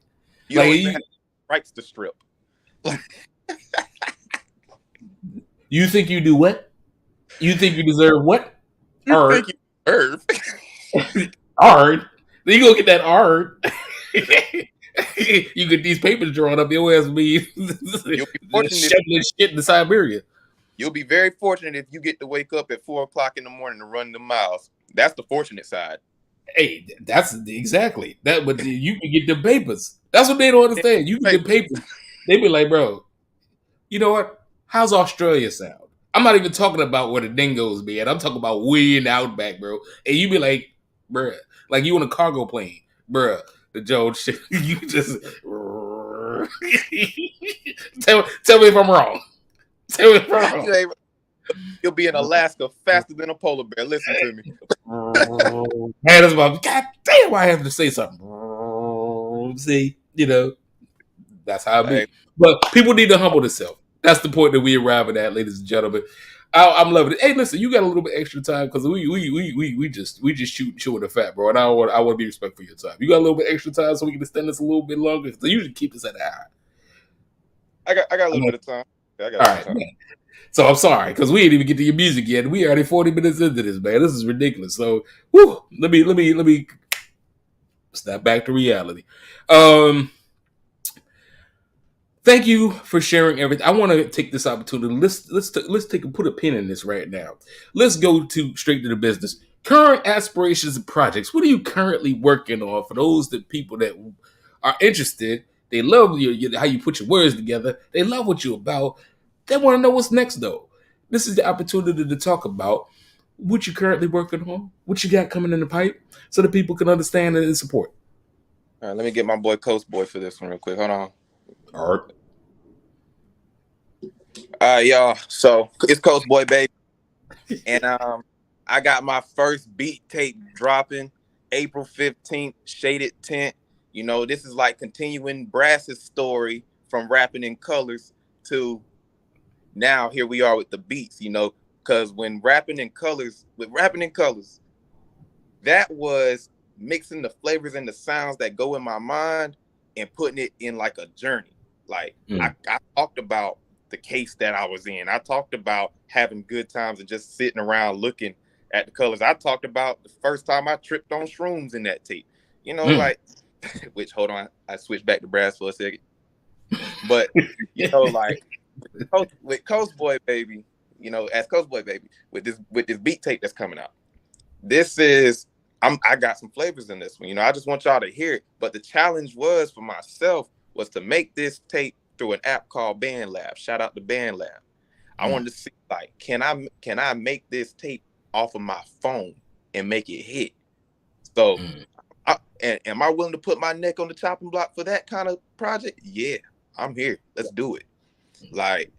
You
Like
don't even have rights to strip.
you think you do what? You think you deserve what?
You think you deserve?
Ard. Then you go get that ard. You get these papers drawn up. Your ass will be shoveling shit in Siberia.
You'll be very fortunate if you get to wake up at 4:00 in the morning to run the miles. That's the fortunate side.
Hey, that's exactly that. But you can get the papers. That's what they don't understand. You can get papers. They be like, bro, you know what? How's Australia sound? I'm not even talking about where the dingoes be at. I'm talking about way in the outback, bro. And you be like, bruh, like you on a cargo plane, bruh. The Jones shit. You just tell me if I'm wrong. Tell me if I'm wrong.
You'll be in Alaska faster than a polar bear. Listen to me.
Man, that's about. God damn, I have to say something. See, that's how it be. But people need to humble themselves. That's the point that we arriving at, ladies and gentlemen. I'm loving it. Hey, listen, you got a little bit extra time because we just chewing the fat, bro. And I want to be respectful of your time. You got a little bit extra time so we can extend this a little bit longer. So usually keep this at an hour.
I got a little bit of time.
All right, man. So I'm sorry because we ain't even get to your music yet. We already 40 minutes into this, man. This is ridiculous. So, let me snap back to reality. Thank you for sharing everything. I want to take this opportunity. Let's put a pin in this right now. Let's go straight to the business. Current aspirations and projects. What are you currently working on for those people that are interested? They love how you put your words together. They love what you're about. They want to know what's next, though. This is the opportunity to talk about what you're currently working on, what you got coming in the pipe, so that people can understand and support.
All right, let me get my boy Coast Boy for this one real quick. Hold on.
All right.
Y'all. So it's Coast Boy, baby, and I got my first beat tape dropping April 15th. Shaded Tent. This is like continuing Brass's story from rapping in colors to now here we are with the beats. Because when rapping in colors, that was mixing the flavors and the sounds that go in my mind and putting it in like a journey. Like I talked about the case that I was in. I talked about having good times and just sitting around looking at the colors. I talked about the first time I tripped on shrooms in that tape. Like, which, hold on, I switched back to brass for a second. But, like, with Coast Boy, baby, as Coast Boy, baby, with this beat tape that's coming out, this is, I got some flavors in this one. I just want y'all to hear it. But the challenge was for myself was to make this tape through an app called BandLab. Shout out to BandLab. I wanted to see, like, can I make this tape off of my phone and make it hit? So, am I willing to put my neck on the chopping block for that kind of project? Yeah, I'm here. Let's do it. Like,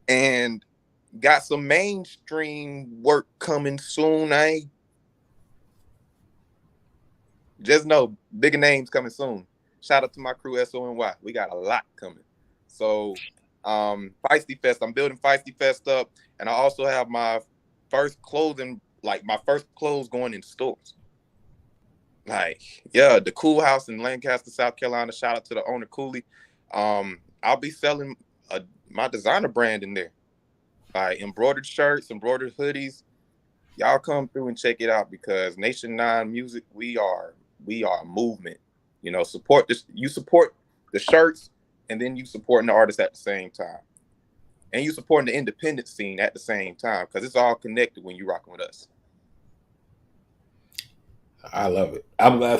and got some mainstream work coming soon. Just know, bigger names coming soon. Shout out to my crew, SONY. We got a lot coming. So, feistyfest, I'm building feistyfest up, and I also have my first clothes going in stores. Like, yeah, the Cool House in Lancaster, South Carolina. Shout out to the owner, Cooley. I'll be selling my designer brand in there. Like embroidered shirts, embroidered hoodies. Y'all come through and check it out because Nation 9 Music, we are a movement. Support this. You support the shirts, and then you supporting the artists at the same time. And you supporting the independent scene at the same time because it's all connected when you rocking with us.
I love it.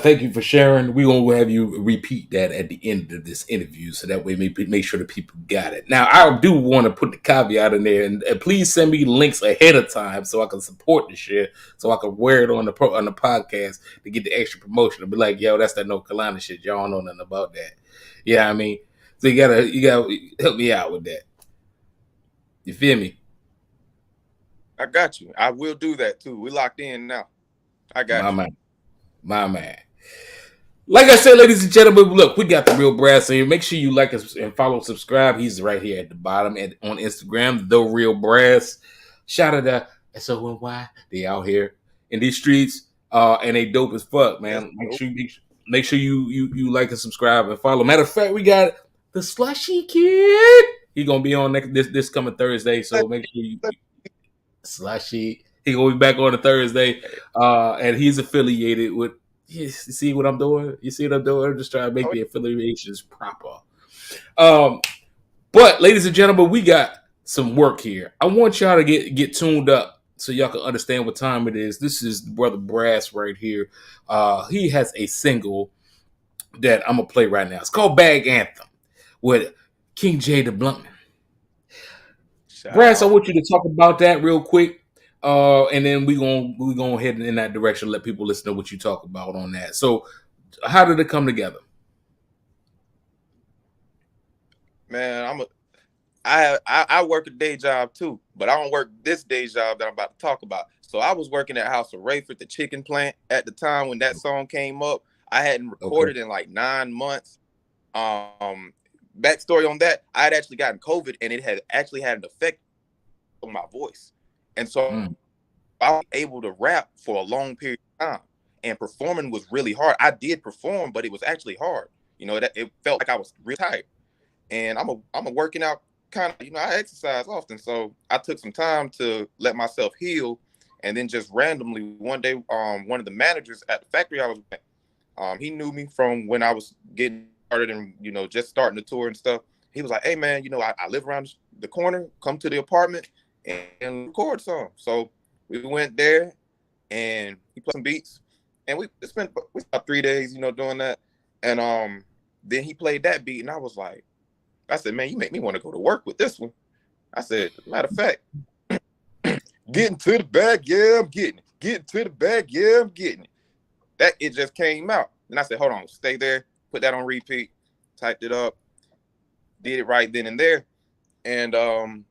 Thank you for sharing. We're going to have you repeat that at the end of this interview so that way make sure that people got it. Now, I do want to put the caveat in there, and please send me links ahead of time so I can support the shit, so I can wear it on the podcast to get the extra promotion. And be like, yo, that's that North Carolina shit. Y'all don't know nothing about that. Yeah, I mean, so you gotta help me out with that. You feel me?
I got you. I will do that too. We locked in now. I got you.
My man. Like I said, ladies and gentlemen, look, we got the Real Brass here. Make sure you like us and follow, subscribe. He's right here at the bottom on Instagram, The Real Brass. Shout out to SONY. They out here in these streets, and they dope as fuck, man. Make sure you like and subscribe and follow. Matter of fact, we got the Slushy Kid. He gonna be on this coming Thursday, so make sure you Slushy. He gonna be back on a Thursday, and he's affiliated with. You see what I'm doing? You see what I'm doing? I'm just trying to make the affiliations proper. But ladies and gentlemen, we got some work here. I want y'all to get tuned up so y'all can understand what time it is. This is Brother Brass right here. He has a single that I'm gonna play right now. It's called Bag Anthem with King J the Bluntman. Brass, I want you to talk about that real quick. And then we gonna head in that direction, let people listen to what you talk about on that. So how did it come together?
Man, I work a day job too, but I don't work this day job that I'm about to talk about. So I was working at House of Rayford, the chicken plant, at the time when that song came up. I hadn't recorded in like 9 months. Backstory on that, I had actually gotten COVID, and it had actually had an effect on my voice. And so I was able to rap for a long period of time, and performing was really hard. I did perform, but it was actually hard. You know, it felt like I was really tired. And I'm a working out kind of, I exercise often. So I took some time to let myself heal. And then just randomly one day, one of the managers at the factory I was at, he knew me from when I was getting started and, just starting the tour and stuff. He was like, hey man, I live around the corner, come to the apartment and record some. So we went there and he played some beats, and we spent about 3 days, doing that. And then he played that beat, and I said, man, you make me want to go to work with this one. I said, matter of fact, getting to the bag, yeah, I'm getting it. Getting to the bag, yeah, I'm getting it. It just came out. And I said, hold on, stay there, put that on repeat, typed it up, did it right then and there. And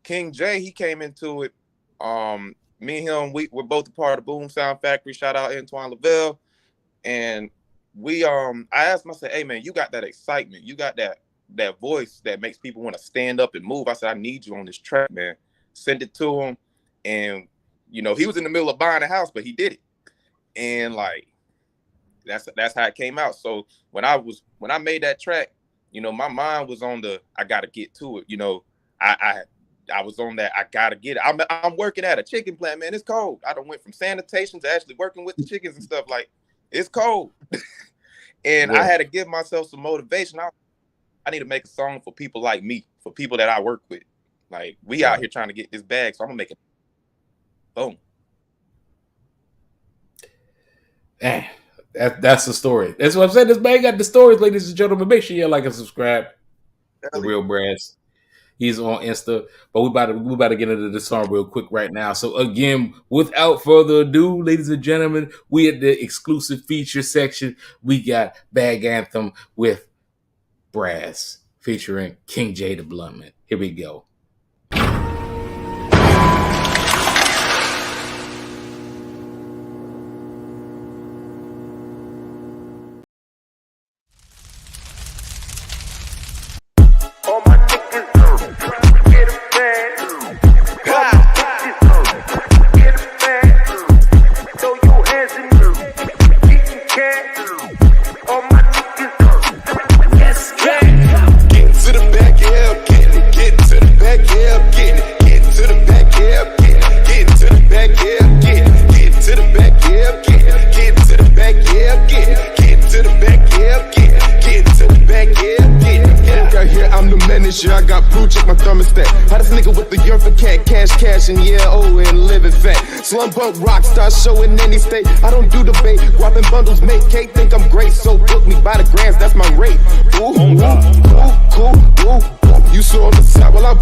King J, he came into it. Me and him, we're both a part of Boom Sound Factory. Shout out Antoine Lavelle. And I asked him, I said, hey man, you got that excitement. You got that voice that makes people want to stand up and move. I said, I need you on this track, man. Send it to him. And, he was in the middle of buying a house, but he did it. And that's how it came out. So when I made that track, my mind was on I got to get to it. I was on that. I got to get it. I'm working at a chicken plant, man. It's cold. I done went from sanitation to actually working with the chickens and stuff. Like, it's cold. And I had to give myself some motivation. I need to make a song for people like me, for people that I work with. Like, we out here trying to get this bag, so I'm gonna make it. Boom.
That's the story. That's what I'm saying. This man got the stories, ladies and gentlemen. Make sure you like and subscribe. The Real Brass. He's on Insta, but we about to get into this song real quick right now. So again, without further ado, ladies and gentlemen, we at the exclusive feature section. We got Bag Anthem with Brass featuring King J the Bluntman. Here we go.
I got proof, check my thermostat. Hottest nigga with the yearn for cash, and and living fat. Slump up rock star show in any state. I don't do debate, dropping bundles, make cake, think I'm great. So book me by the grams, that's my rate. Ooh, cool. You saw on the side while I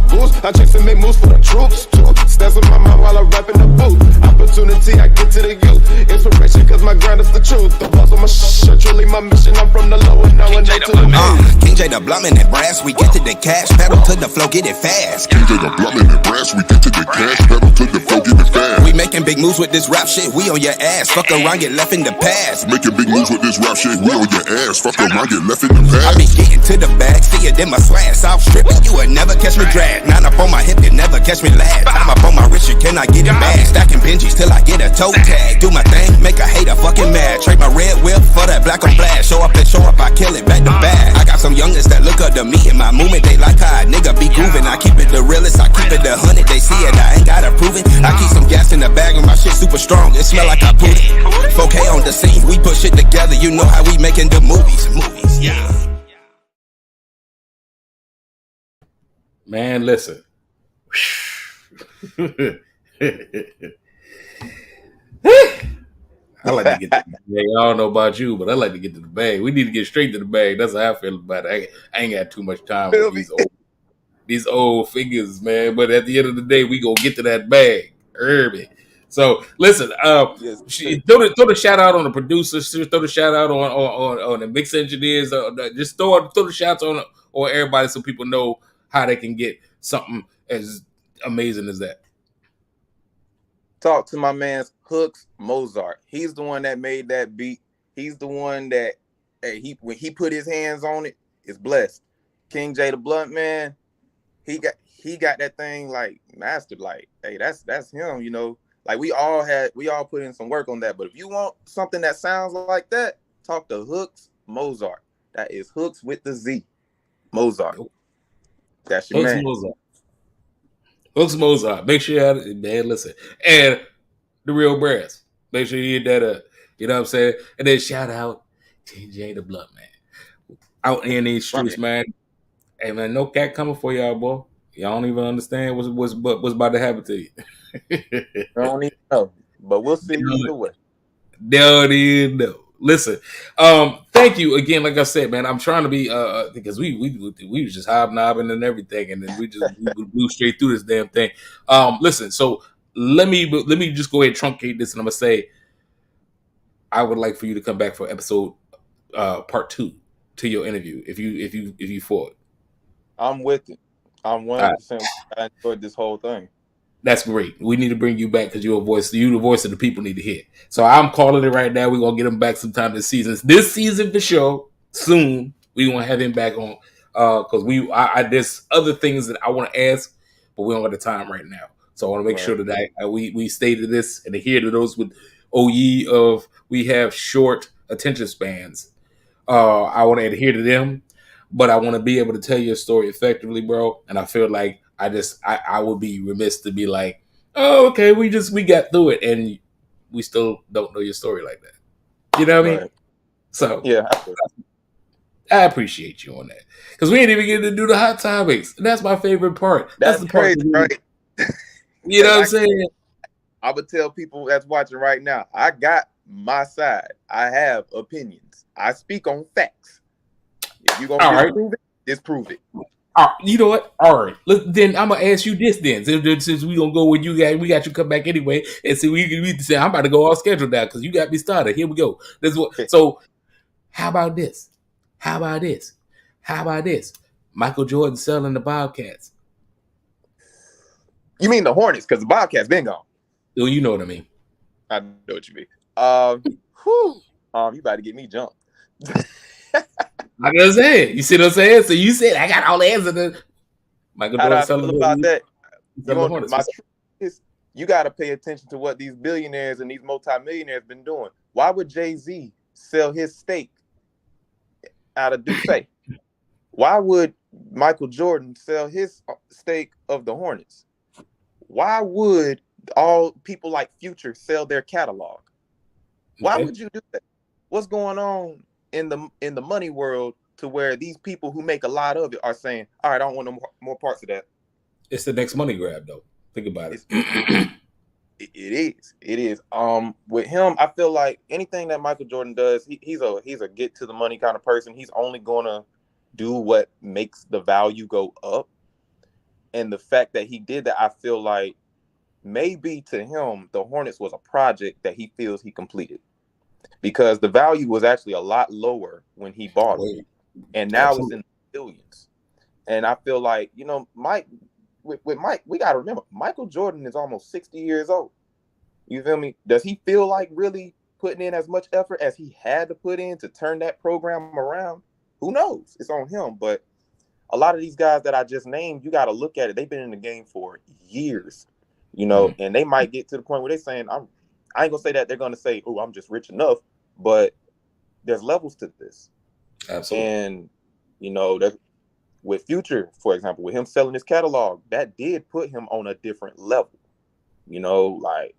boost. I chase and make moves for the troops. Stats in my mind while I rap in the booth. Opportunity, I get to the youth. Inspiration, cause my grind is the truth. The balls on my shirt, truly my mission. I'm from the low and now I know to the man.
King J the Bluntman and Brass, we get to the cash. Pedal to the flow, get it fast.
King J the Bluntman and Brass, we get to the cash. Pedal to the flow, get it fast.
We making big moves with this rap shit. We on your ass. Fuck around, get left in the past.
Making big moves with this rap shit. We on your ass. Fuck around, get left in the
I
past.
be getting to the bag, see it in my swag. South stripping, you would never catch me drag. 9 up on my hip, you never catch me last. I'm up on my wrist, you cannot get it back. Stacking Benjis till I get a toe tag. Do my thing, make a hater fucking mad. Trade my red whip for that black on black. Show up, I kill it back to back. I got some youngins that look up to me in my movement. They like how a nigga be grooving. I keep it the realest, I keep it the 100. They see it, I ain't gotta prove it. I keep some gas in the bag and my shit super strong. It smell like I put it. 4K on the scene, we put shit together. You know how we making the movies. Yeah.
Man, listen. I like to get to the bag. I don't know about you, but I like to get to the bag. We need to get straight to the bag. That's how I feel about it. I ain't got too much time for these old figures, man. But at the end of the day, we gonna get to that bag. Herbie. So listen,
Yes.
throw the shout out on the producers, throw the shout out on the mix engineers, just throw the shouts on everybody so people know how they can get something as amazing as that.
Talk to my man's Hooks Mozart. He's the one that made that beat. He's the one that when he put his hands on it, it's blessed. King J the Blunt Man, he got that thing like mastered. Like, hey, that's him, you know. Like we all put in some work on that. But if you want something that sounds like that, talk to Hooks Mozart. That is Hooks with the Z. Mozart. That's your man.
Hooks Mozart. Make sure you have it, man. Listen. And the Real Brass. Make sure you hit that up. You know what I'm saying? And then shout out TJ the Blunt Man. Out in these streets, man. Hey man, no cat coming for y'all, boy. Y'all don't even understand what's about to happen to you.
I don't even know. But we'll see either way.
Don't even know. Listen, thank you again. Like I said, man, I'm trying to be because we was just hobnobbing and everything, and then we blew straight through this damn thing. Listen, so let me just go ahead and truncate this, and I'm gonna say I would like for you to come back for episode part 2 to your interview if you for it.
I'm with it. I'm 100%. I enjoyed this whole thing.
That's great. We need to bring you back because you're the voice of the people need to hear. So I'm calling it right now. We're gonna get him back sometime this season. This season for sure. Soon we're gonna have him back on because there's other things that I want to ask, but we don't have the time right now. So I want to make sure that we stay to this and adhere to those with OE of we have short attention spans. I want to adhere to them, but I want to be able to tell your story effectively, bro. And I feel like I would be remiss to be like, oh, okay, we got through it, and we still don't know your story like that. You know what I mean? So
yeah,
I appreciate you on that because we ain't even getting to do the hot topics. And that's my favorite part.
That's
the
crazy,
part
right?
You know what I'm saying?
I would tell people that's watching right now, I got my side. I have opinions. I speak on facts. If you're gonna disprove it.
You know what? All right. Then I'm gonna ask you this. Then since we gonna go with you guys, we got you come back anyway, and see we say I'm about to go off schedule now because you got me started. Here we go. This is what. So how about this? How about this? Michael Jordan selling the Bobcats.
You mean the Hornets? Because the Bobcats been gone.
Oh, you know what I mean.
I know what you mean. You about to get me jumped.
Like I said, you see what I'm saying? So you said I got all the answers. Michael Jordan selling
about that.
Hornets.
You got to pay attention to what these billionaires and these multimillionaires been doing. Why would Jay-Z sell his stake out of Duce? Why would Michael Jordan sell his stake of the Hornets? Why would all people like Future sell their catalog? Why would you do that? What's going on in the money world to where these people who make a lot of it are saying, all right, I don't want no more parts of that?
It's the next money grab, though. Think about it.
It is. With him, I feel like anything that Michael Jordan does, he's a get to the money kind of person. He's only gonna do what makes the value go up. And the fact that he did that, I feel like maybe to him, the Hornets was a project that he feels he completed. Because the value was actually a lot lower when he bought it. And now it's in the billions. And I feel like, Mike, with Mike, we got to remember, Michael Jordan is almost 60 years old. You feel me? Does he feel like really putting in as much effort as he had to put in to turn that program around? Who knows? It's on him. But a lot of these guys that I just named, you got to look at it. They've been in the game for years, and they might get to the point where they're saying, I ain't gonna say that they're gonna say, oh, I'm just rich enough, but there's levels to this.
Absolutely.
And that with Future, for example, with him selling his catalog, that did put him on a different level. Like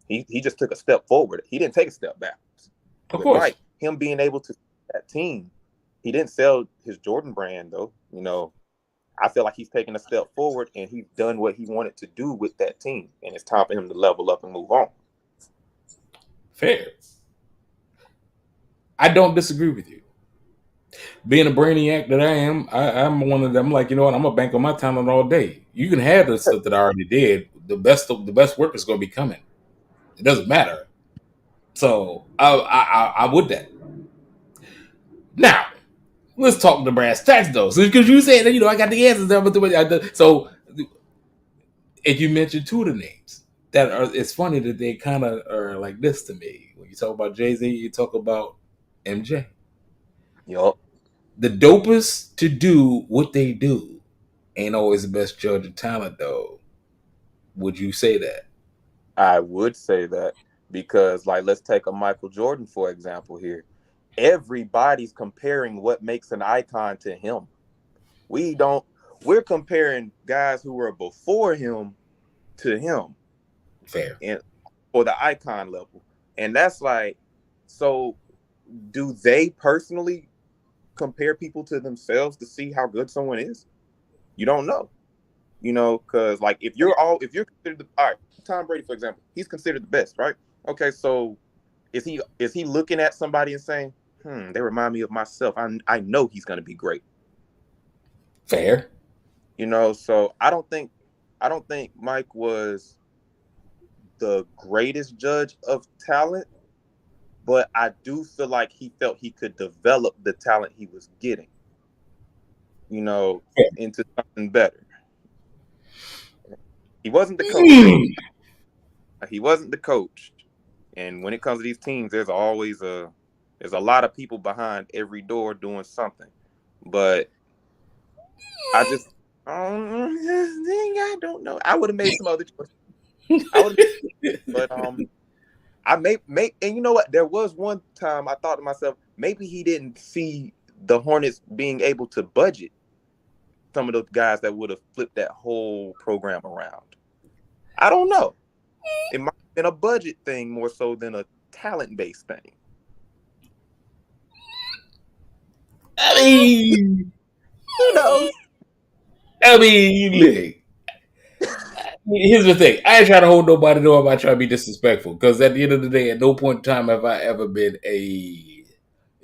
he just took a step forward. He didn't take a step backwards.
Of course.
Mike, him being able to that team, he didn't sell his Jordan brand though. I feel like he's taken a step forward and he's done what he wanted to do with that team, and it's time for him to level up and move on.
Fair. I don't disagree with you. Being a brainiac that I am, I'm one of them. Like, you know what? I'm gonna bank on my talent all day. You can have the stuff that I already did. The best work is gonna be coming. It doesn't matter. So I would that. Now let's talk the brass tacks though, because you said that I got the answers there, but so if you mentioned two of the names that are, it's funny that they kind of are like this to me. When you talk about Jay-Z, you talk about MJ.
Yup.
The dopest to do what they do ain't always the best judge of talent, though. Would you say that?
I would say that because, like, let's take a Michael Jordan, for example, here. Everybody's comparing what makes an icon to him. We're comparing guys who were before him to him.
Fair.
And for the icon level. And that's like, so do they personally compare people to themselves to see how good someone is? You don't know. Because like if you're considered all right, Tom Brady, for example, he's considered the best, right? Okay, so is he looking at somebody and saying, they remind me of myself. I know he's gonna be great.
Fair.
So I don't think Mike was the greatest judge of talent, but I do feel like he felt he could develop the talent he was getting, into something better. He wasn't the coach. He wasn't the coach. And when it comes to these teams, there's always a lot of people behind every door doing something. But I don't know. I would have made some other choices. But I may, and you know what? There was one time I thought to myself, maybe he didn't see the Hornets being able to budget some of those guys that would have flipped that whole program around. I don't know. It might have been a budget thing more so than a talent-based thing.
I mean,
Who knows?
Here's the thing. I ain't trying to hold nobody door. I'm not trying to be disrespectful. Because at the end of the day, at no point in time have I ever been a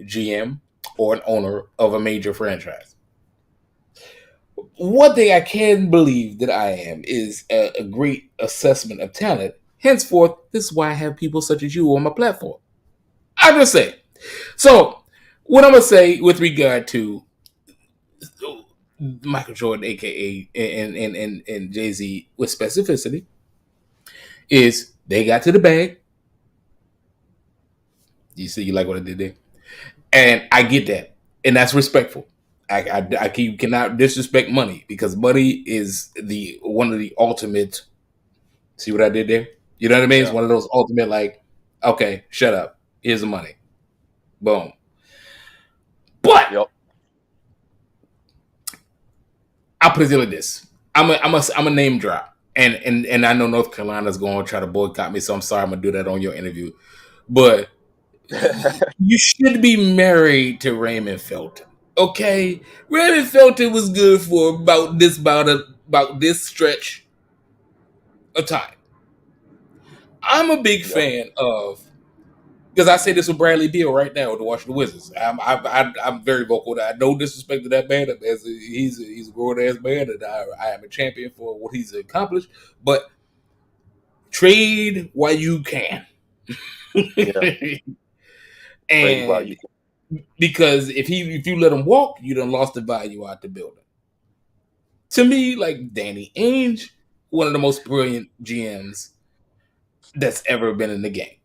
GM or an owner of a major franchise. One thing I can believe that I am is a great assessment of talent. Henceforth, this is why I have people such as you on my platform. I'm just saying. So, what I'm going to say with regard to Michael Jordan, aka and Jay-Z with specificity, is they got to the bag. You see, you like what I did there, and I get that, and that's respectful. You cannot disrespect money because money is one of the ultimate. See what I did there? You know what I mean? Yeah. It's one of those ultimate, like, okay, shut up. Here's the money. Boom. But I'll put it like this. I'm a name drop. And I know North Carolina's going to try to boycott me, so I'm sorry I'm going to do that on your interview. But you should be married to Raymond Felton. Okay? Raymond Felton was good for about this stretch of time. I'm a big fan of, because I say this with Bradley Beal right now with the Washington Wizards. I'm very vocal. I no disrespect to that man. He's a grown ass man, and I am a champion for what he's accomplished. But trade while you can, and because if you let him walk, you done lost the value out the building. To me, like Danny Ainge, one of the most brilliant GMs that's ever been in the game.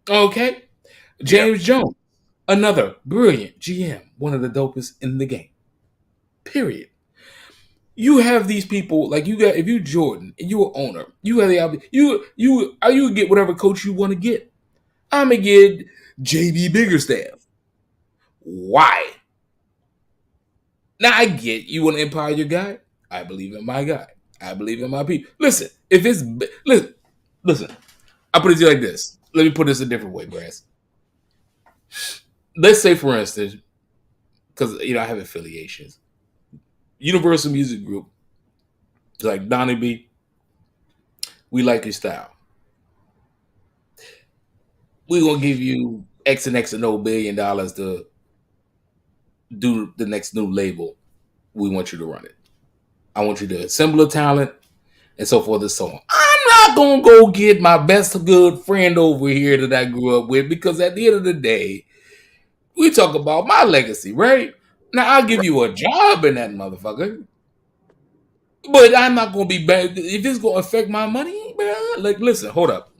Okay? James Jones, another brilliant GM, one of the dopest in the game. Period. You have these people like you got. If you Jordan and you an owner, you have the you get whatever coach you want to get. I'm gonna get JB Biggerstaff. Why? Now I get you want to empower your guy. I believe in my guy. I believe in my people. Listen, if it's listen. I put it to you like this. Let me put this a different way, Brass. Let's say, for instance, because I have affiliations. Universal Music Group, like Donnie B, we like your style. We're gonna give you X and X and O $1 billion to do the next new label. We want you to run it. I want you to assemble a talent and so forth and so on. I'm not gonna go get my best good friend over here that I grew up with because at the end of the day, we talk about my legacy, right? Now I'll give you a job in that motherfucker. But I'm not gonna be bad if it's gonna affect my money, man. Like, listen, hold up.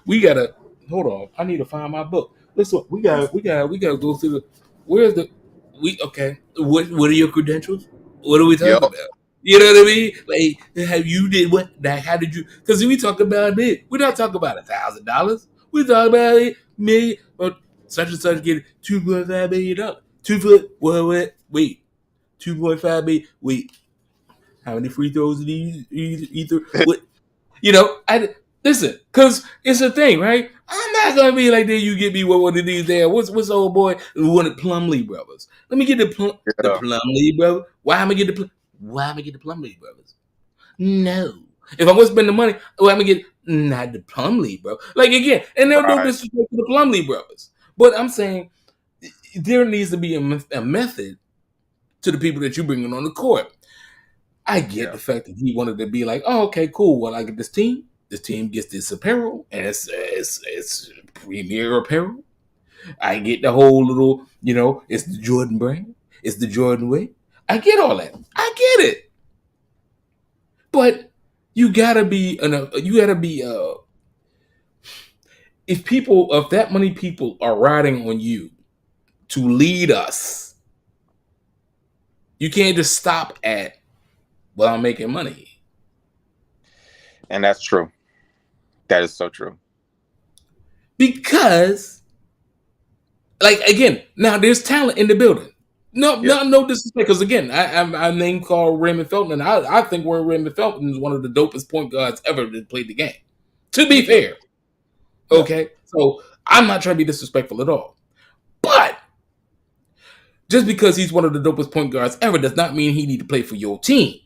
We gotta hold on. I need to find my book. Listen, we gotta go through the. Where's the? Okay. What are your credentials? What are we talking about? You know what I mean? Like, have you did what? Like, how did you? Because we talk about it. We're not talking about $1,000. We talk about it million or such and such getting $2.5 million. 2 foot. Wait. 2.5 million. Wait. How many free throws did he what? I listen, cause it's a thing, right? I'm not gonna be like that. You get me one of these there. What's the old boy? One of Plumlee brothers. Let me get the Plumlee brother. Why am I get the Plumlee brothers? No. If I'm gonna spend the money, I'm gonna get not the Plumlee bro. Like again, and there's no disrespect to the Plumlee brothers, but I'm saying there needs to be a method to the people that you're bringing on the court. I get the fact that he wanted to be like, oh, okay, cool. Well, I get this team. This team gets this apparel, and it's premier apparel. I get the whole little, it's the Jordan brand. It's the Jordan way. I get all that. I get it. But you gotta be if that many people are riding on you to lead us, you can't just stop at, well, I'm making money.
And that's true. That is so true.
Because, like, again, now there's talent in the building. No disrespect. Because, again, I name called Raymond Felton, and I think Raymond Felton is one of the dopest point guards ever that played the game. To be fair. Okay? So, I'm not trying to be disrespectful at all. But, just because he's one of the dopest point guards ever does not mean he need to play for your team.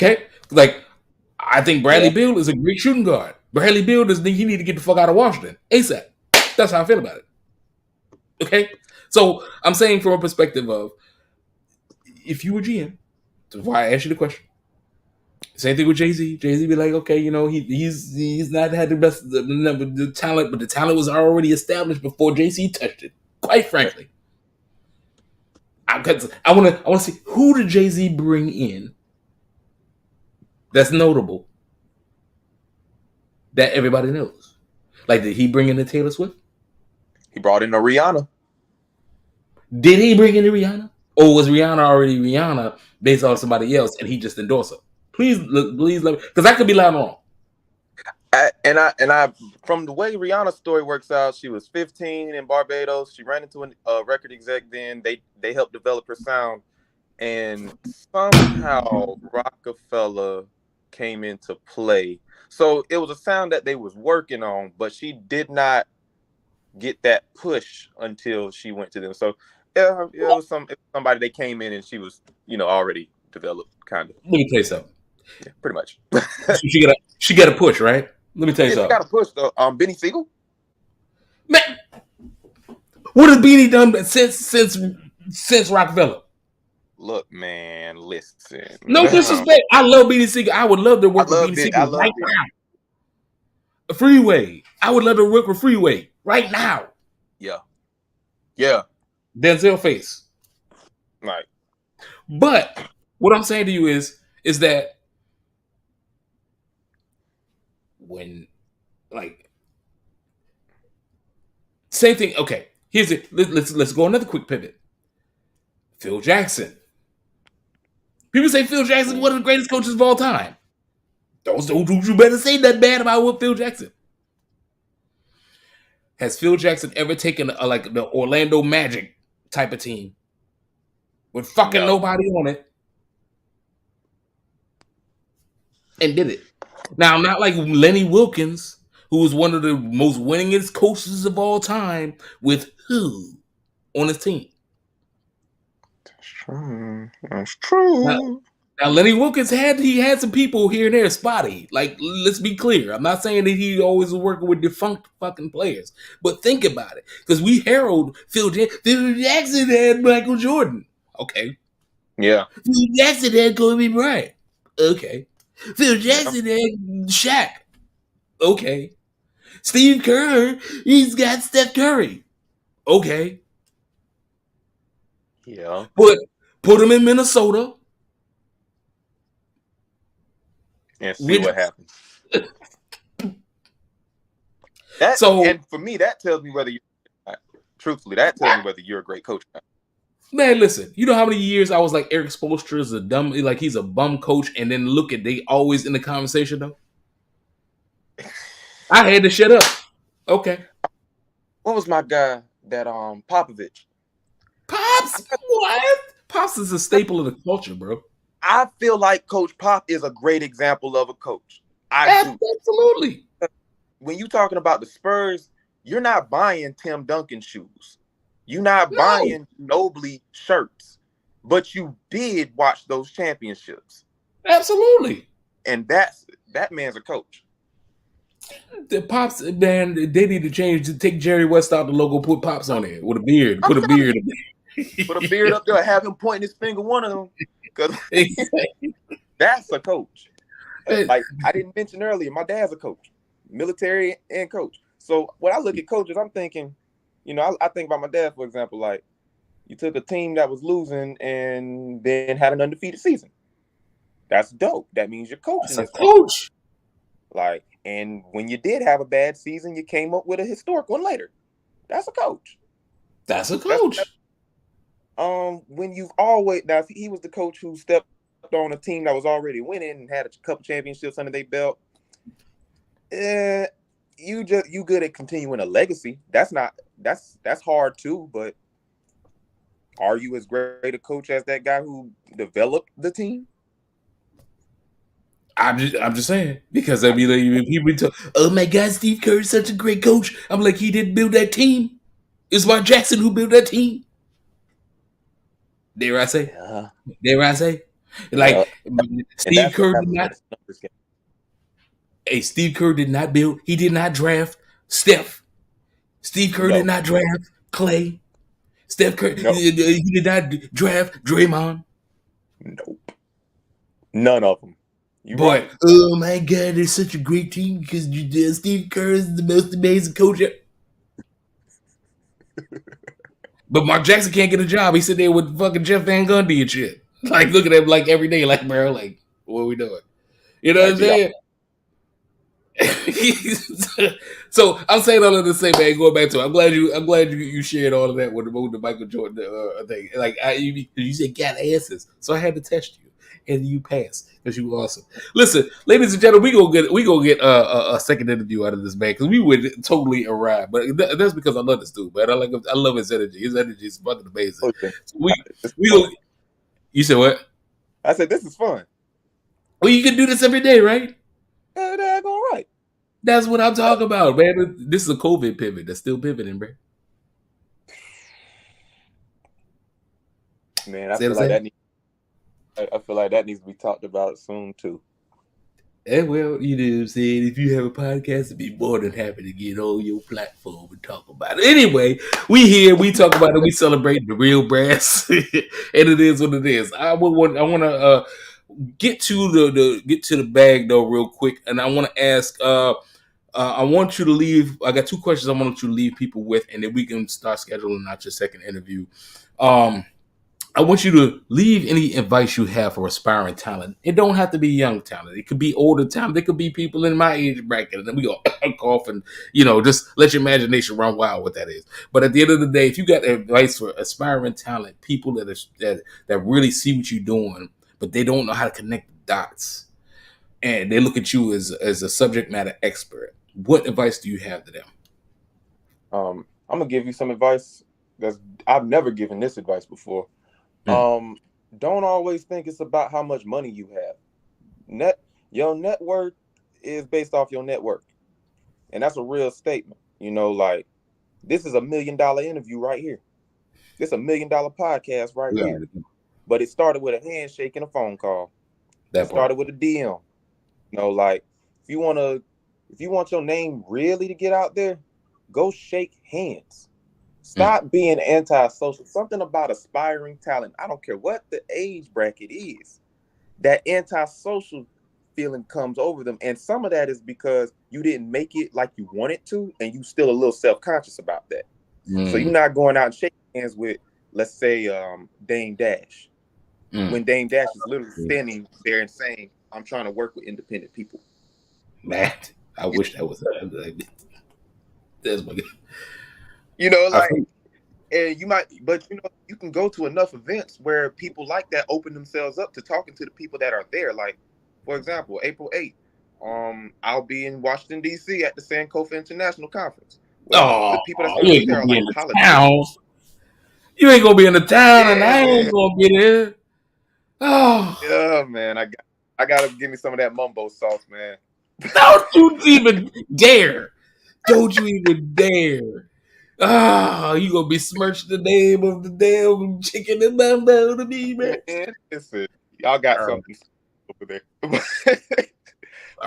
Okay, like I think Bradley Beal is a great shooting guard. Bradley Beal he need to get the fuck out of Washington ASAP. That's how I feel about it. Okay, so I'm saying from a perspective of if you were GM, that's why I asked you the question. Same thing with Jay-Z. Jay-Z be like, okay, he's not had the best the talent, but the talent was already established before Jay-Z touched it. Quite frankly, I want to see who did Jay-Z bring in. That's notable. That everybody knows. Like, did he bring in the Taylor Swift?
He brought in a Rihanna.
Did he bring in the Rihanna? Or was Rihanna already Rihanna based on somebody else and he just endorsed her? Please let me, because I could be loud wrong.
I from the way Rihanna's story works out, she was 15 in Barbados. She ran into a record exec. Then they helped develop her sound, and somehow Rockefeller came into play. So it was a sound that they was working on, but she did not get that push until she went to them. So it was somebody they came in and she was already developed, kind of.
Let me tell you something.
Yeah, pretty much.
she got a push, right? Let me tell you something.
She got a push though. Benny Siegel.
Man, what has Beanie done since Rockefeller?
Look, man, listen.
No disrespect. I love Beanie Siegel. I would love to work with Beanie Siegel right now. Freeway. I would love to work with Freeway right now.
Yeah.
Denzel face.
Right.
But what I'm saying to you is that when, like, same thing. Okay, here's it. Let's go another quick pivot. Phil Jackson. People say Phil Jackson is one of the greatest coaches of all time. Don't you better say nothing bad about what Phil Jackson. Has Phil Jackson ever taken like the Orlando Magic type of team with fucking nobody on it and did it? Now, not like Lenny Wilkins, who was one of the most winningest coaches of all time, with who on his team?
That's true.
Now, Lenny Wilkins had some people here and there spotty. Like, let's be clear. I'm not saying that he always was working with defunct fucking players, but think about it, because we herald Phil Jackson. Phil Jackson had Michael Jordan. Okay.
Yeah.
Phil Jackson had Kobe Bryant. Okay. Phil Jackson had Shaq. Okay. Steve Kerr, he's got Steph Curry. Okay.
Yeah.
Put him in Minnesota.
And see what happens. And for me, that tells me whether you're a great coach.
Man, listen, you know how many years I was like, Eric Spoelstra is he's a bum coach, and then look at they always in the conversation though. I had to shut up. Okay.
What was my guy that Popovich?
Pops? What? Pops is a staple of the culture, bro.
I feel like Coach Pop is a great example of a coach.
Absolutely.
When you're talking about the Spurs, you're not buying Tim Duncan shoes. You're not buying Nobly shirts. But you did watch those championships.
Absolutely.
And that man's a coach.
The Pops, man, they need to change to take Jerry West out the logo, put Pops on it with a beard. Put a beard
up there, have him pointing his finger, one of them. Because that's a coach. Like I didn't mention earlier, my dad's a coach, military and coach. So when I look at coaches, I'm thinking, I think about my dad, for example, like you took a team that was losing and then had an undefeated season. That's dope. That means you're coaching.
That's a coach.
Like, and when you did have a bad season, you came up with a historic one later. That's a coach.
That's a coach.
When you've always now he was the coach who stepped on a team that was already winning and had a couple championships under their belt. You good at continuing a legacy. That's hard too, but are you as great a coach as that guy who developed the team?
I'm just saying, because I mean, like, people talk, oh my God, Steve Kerr is such a great coach. I'm like, he didn't build that team. It's Mark Jackson who built that team. Dare I say?
Yeah.
Dare I say? Like, Steve Kerr did not. Hey, Steve Kerr did not build. He did not draft Steph. Steve Kerr did not draft Clay. Steph Kerr. He did not draft Draymond.
Nope. None of them.
Boy, oh my God, they're such a great team because Steve Kerr is the most amazing coach. But Mark Jackson can't get a job. He sit there with fucking Jeff Van Gundy and shit. Like, look at him like every day, like, bro, like, what are we doing? You know what I'm saying? So I'm saying all of this, say, man, going back to it, I'm glad you shared all of that with the Michael Jordan thing. Like, you said got answers, so I had to test you, and you passed because you were awesome. Listen, ladies and gentlemen, we gonna get a second interview out of this man because we would totally arrive, but that's because I love this dude, man. I love his energy. His energy is fucking amazing. Okay. So we go. You said what?
I said this is fun.
Well, you can do this every day, right?
That's all right.
That's what I'm talking about, man. This is a COVID pivot that's still pivoting, bro.
Man, I feel like that needs to be talked about soon too.
And well, you know what I'm saying? If you have a podcast, I'd be more than happy to get on your platform and talk about it. Anyway, we here, we talk about it, we celebrate the real brass, and it is what it is. I want to get to the bag though real quick, and I want to ask. I want you to leave. I got two questions I want you to leave people with, and then we can start scheduling out your second interview. I I want you to leave any advice you have for aspiring talent. It don't have to be young talent. It could be older talent. It could be people in my age bracket. And then we go off and, just let your imagination run wild what that is. But at the end of the day, if you got advice for aspiring talent, people that really see what you're doing, but they don't know how to connect the dots, and they look at you as a subject matter expert, what advice do you have to them?
I'm gonna give you some advice I've never given this advice before. Don't always think it's about how much money you have. Your net worth is based off your network, and that's a real statement. Like, this is $1 million interview right here. This $1 million podcast right here. But it started with a handshake and a phone call. It started with a DM. Like, if you want your name really to get out there, go shake hands. Stop being antisocial. Something about aspiring talent, I don't care what the age bracket is, that antisocial feeling comes over them. And some of that is because you didn't make it like you wanted to, and you still a little self-conscious about that. So you're not going out and shaking hands with, let's say, Dame Dash. When Dame Dash is literally standing there and saying, I'm trying to work with independent people.
Man, I wish that was that's my
and you might, but you can go to enough events where people like that open themselves up to talking to the people that are there. Like, for example, April 8th, I'll be in Washington, D.C. at the Sankofa International Conference. The people that's going to be there are like politicians.
You ain't gonna be in the town, and I ain't gonna be there. Oh,
yeah, man, I gotta give me some of that mumbo sauce, man.
Don't you even dare! Don't you even dare! Ah, you gonna besmirch the name of the damn chicken and mambo to me, man.
Listen, y'all got something over there. But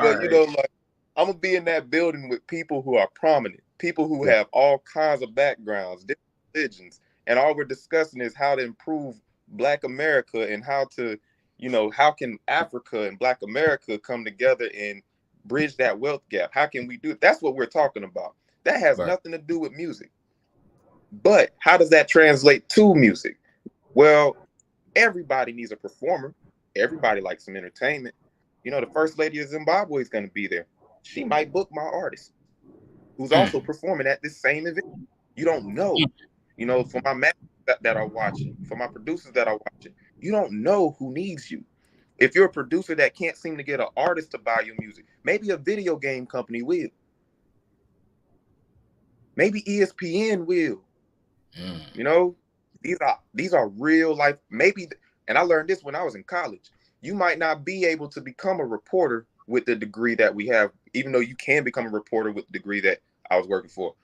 like, I'm gonna be in that building with people who are prominent, people who have all kinds of backgrounds, different religions, and all we're discussing is how to improve Black America and how to, how can Africa and Black America come together and bridge that wealth gap? How can we do it? That's what we're talking about. That has nothing to do with music. But how does that translate to music? Well, everybody needs a performer. Everybody likes some entertainment. The First Lady of Zimbabwe is going to be there. She might book my artist, who's also performing at this same event. You don't know. For my managers that are watching, for my producers that are watching, you don't know who needs you. If you're a producer that can't seem to get an artist to buy your music, maybe a video game company will. Maybe ESPN will. These are real life. Maybe, and I learned this when I was in college. You might not be able to become a reporter with the degree that we have, even though you can become a reporter with the degree that I was working for.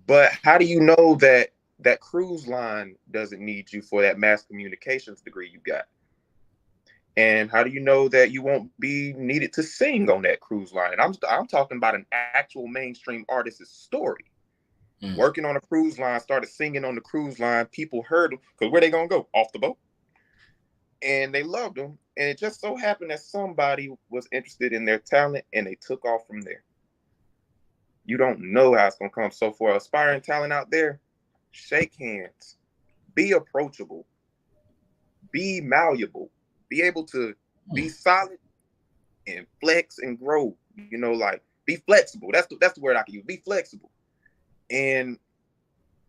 But how do you know that cruise line doesn't need you for that mass communications degree you got? And how do you know that you won't be needed to sing on that cruise line? I'm talking about an actual mainstream artist's story. Working on a cruise line, started singing on the cruise line. People heard them, because where they gonna go? Off the boat. And they loved them. And it just so happened that somebody was interested in their talent, and they took off from there. You don't know how it's gonna come. So for aspiring talent out there, shake hands, be approachable, be malleable, be able to be solid and flex and grow. Like, be flexible. That's the word I can use. Be flexible. And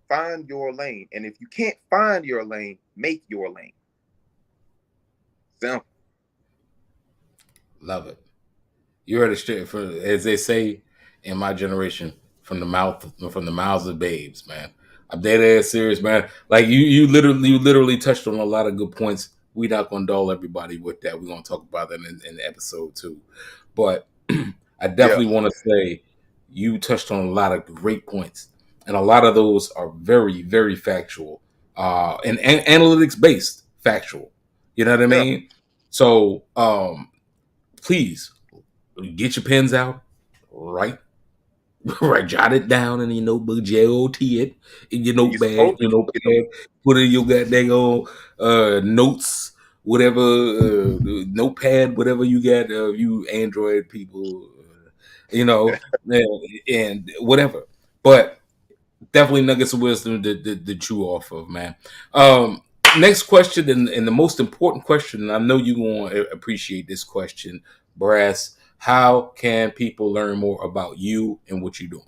find your lane. And if you can't find your lane, make your lane. Simple.
Love it. You heard it straight, as they say in my generation, from the mouths of babes, man. I'm dead ass serious, man. Like, you literally touched on a lot of good points. We're not gonna dull everybody with that. We're gonna talk about that in episode 2. But I definitely want to say you touched on a lot of great points, and a lot of those are very, very factual, and analytics based factual. You know what I mean? So, please get your pens out, right, jot it down in your notebook, JOT it in your notepad, put in your goddamn notes, whatever, notepad, whatever you got, you Android people, and whatever. But definitely nuggets of wisdom to chew off of, man. next question, and the most important question, and I know you're going to appreciate this question, Brass. How can people learn more about you and what you're doing?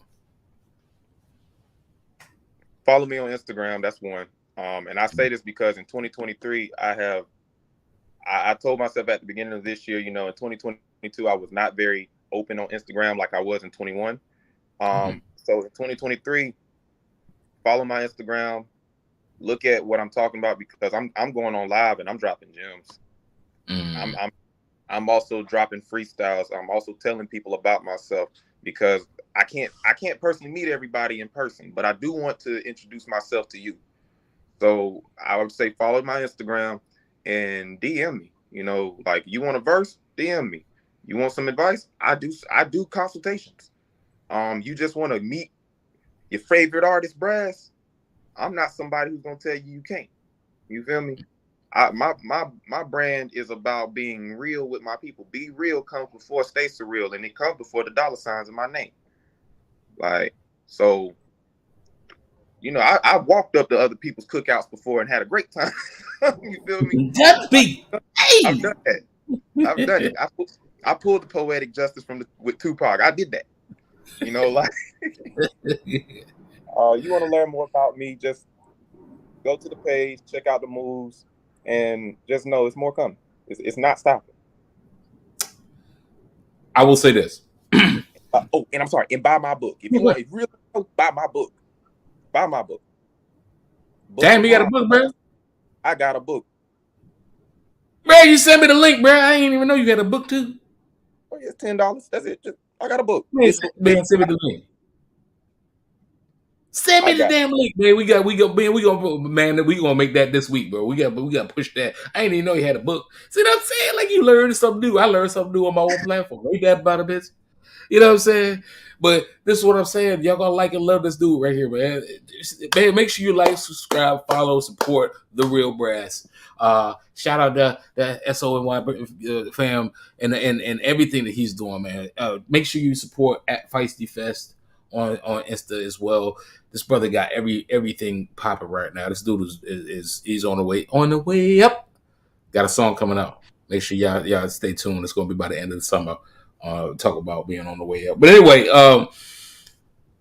Follow me on Instagram. That's one. And I say this because in 2023, I told myself at the beginning of this year, in 2022, I was not very open on Instagram like I was in 21. So in 2023, follow my Instagram, look at what I'm talking about, because I'm going on live and I'm dropping gems. I'm also dropping freestyles. I'm also telling people about myself, because I can't personally meet everybody in person, but I do want to introduce myself to you. So I would say follow my Instagram and DM me. Like, you want a verse? DM me. You want some advice? I do consultations. You just want to meet your favorite artist, Brass? I'm not somebody who's gonna tell you can't. You feel me? My brand is about being real with my people. Be real comes before stay surreal, and it comes before the dollar signs in my name. Like, so, I walked up to other people's cookouts before and had a great time. You feel me? I've done that. I pulled the poetic justice with Tupac. I did that. Like, you want to learn more about me, just go to the page, check out the moves, and just know it's more coming. It's not stopping.
I will say this.
And I'm sorry, and buy my book. If you want to really know, buy my book. Buy my book.
Damn, you got a book, bro?
I got a book.
Bro, you sent me the link, bro. I didn't even know you got a book too.
Oh, yeah, it's $10. That's it. I got a book.
Man, send me the link. Send me the damn link, man. We gonna make that this week, bro. We got to push that. I didn't even know you had a book. See what I'm saying? Like, you learned something new. I learned something new on my own platform. Ain't that about a bitch? You know what I'm saying? But this is what I'm saying. Y'all gonna like and love this dude right here, man. Man, make sure you like, subscribe, follow, support The Real Brass. Shout out the SONY fam and everything that he's doing, man. Make sure you support at feistyfest on Insta as well. This brother got everything popping right now. This dude is on the way up. Got a song coming out. Make sure y'all stay tuned. It's gonna be by the end of the summer. Talk about being on the way up. But anyway,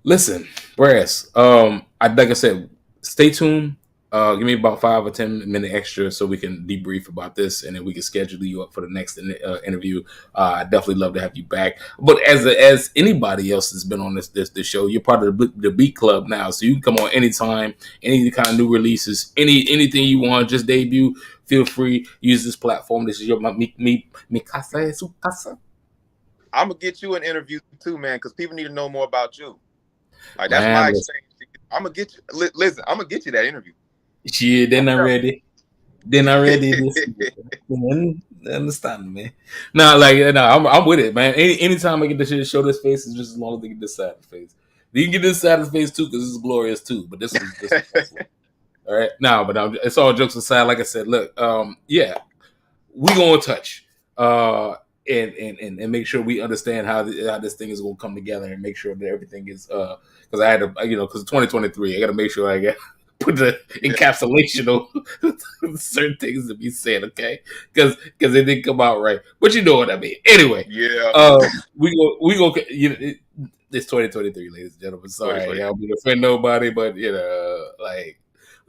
listen, Brass. Like I said, stay tuned. Give me about 5 or 10 minutes extra so we can debrief about this, and then we can schedule you up for the next interview. I'd definitely love to have you back. But as anybody else that's been on this show, you're part of the Beat Club now, so you can come on anytime, any kind of new releases, anything you want, just debut. Feel free, use this platform. This is your mi casa, su casa.
I'm gonna get you an interview too, man, because people need to know more about you. Like, that's my exchange. I'm gonna get you. Listen, I'm gonna get you that interview.
Shit, they're not ready. They're not ready. Understand, man. No, I'm with it, man. Anytime I get to show this face, it's just as long as they get this side of the face. You can get this side of the face too, because it's glorious too. But this is all right. No, but it's all jokes aside. Like I said, look, yeah, we gonna touch. And make sure we understand how this thing is going to come together, and make sure that everything is because I had to, because 2023, I got to make sure I get put the encapsulation of certain things to be said, okay? Because it didn't come out right, but you know what I mean. Anyway,
yeah,
we go. It's 2023, ladies and gentlemen. Sorry, I don't mean to offend nobody, but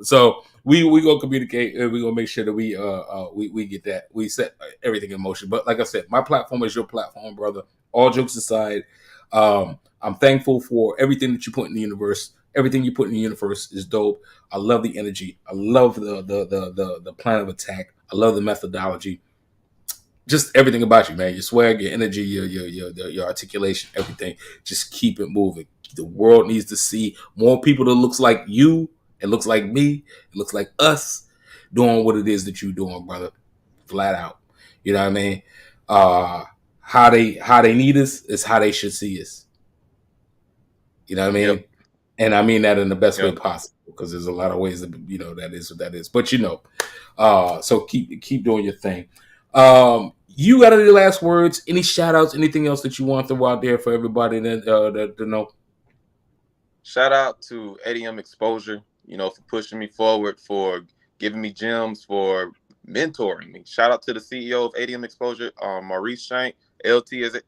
so we gonna communicate, and we gonna make sure that we get that, we set everything in motion. But like I said, my platform is your platform, brother. All jokes aside, I'm thankful for everything that you put in the universe. Everything you put in the universe is dope. I love the energy. I love the plan of attack. I love the methodology. Just everything about you, man. Your swag, your energy, your articulation, everything. Just keep it moving. The world needs to see more people that looks like you. It looks like me. It looks like us doing what it is that you're doing, brother. Flat out. You know what I mean? How they need us is how they should see us. You know what I mean? Yep. And I mean that in the best way possible, because there's a lot of ways that that is what that is. But so keep doing your thing. You got any last words? Any shout outs? Anything else that you want to throw out there for everybody to know?
Shout out to ADM Exposure, for pushing me forward, for giving me gems, for mentoring me. Shout out to the CEO of ADM Exposure, Maurice Shank. LT is it?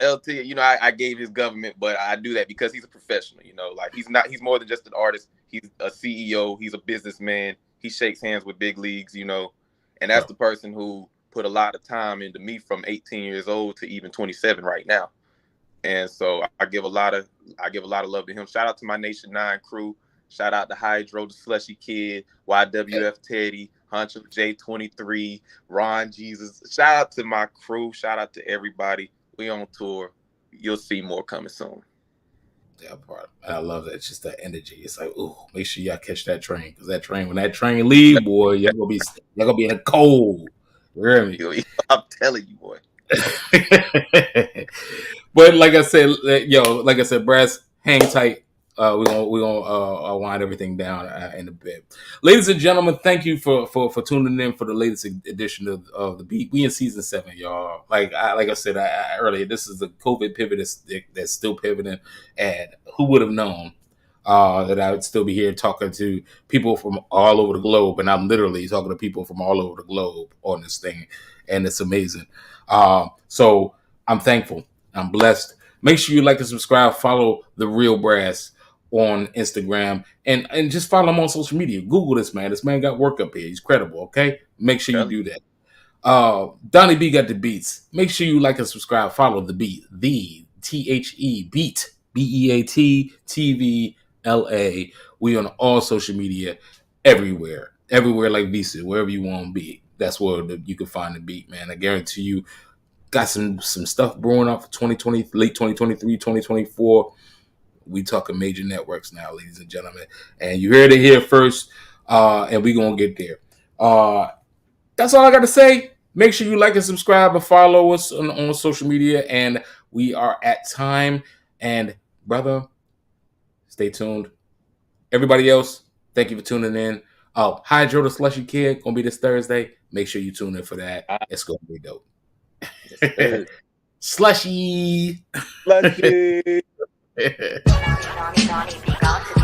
LT, you know, I gave his government, but I do that because he's a professional. You know, like he's more than just an artist. He's a CEO. He's a businessman. He shakes hands with big leagues. You know, and that's the person who put a lot of time into me from 18 years old to even 27 right now. And so I give a lot of love to him. Shout out to my Nation 9 crew. Shout out to Hydro, the Slushy Kid, YWF Teddy, Huncho J23, Ron Jesus. Shout out to my crew. Shout out to everybody. We on tour. You'll see more coming soon.
Yeah, part. I love that. It's just that energy. It's like, ooh, make sure y'all catch that train, because that train, when that train leave, boy, y'all gonna be in the cold. You hear me?
I'm telling you, boy.
But like I said, Brass, hang tight. We're gonna wind everything down in a bit. Ladies and gentlemen, thank you for tuning in for the latest edition of the Beat. We in season 7, y'all. Like I said earlier, this is the COVID pivot that's still pivoting, and who would have known that I would still be here talking to people from all over the globe, and I'm literally talking to people from all over the globe on this thing, and it's amazing. So I'm thankful. I'm blessed. Make sure you like and subscribe. Follow The Real Brass on Instagram, and just follow him on social media. Google this man. This man got work up here. He's credible, okay? Make sure you do that. Donnie B got the beats. Make sure you like and subscribe. Follow the beat. The THE beat. BEAT TV LA. We on all social media, everywhere like Visa, wherever you want to be. That's where you can find the beat, man. I guarantee you, got some stuff brewing up for 2020, late 2023, 2024. We talking major networks now, ladies and gentlemen. And you heard it here first, and we gonna get there. That's all I got to say. Make sure you like and subscribe and follow us on social media. And we are at time. And brother, stay tuned. Everybody else, thank you for tuning in. Oh, Hydro the Slushy Kid gonna be this Thursday. Make sure you tune in for that. It's gonna be dope. Slushy.
Slushy.
Donnie B. GotDaBeats.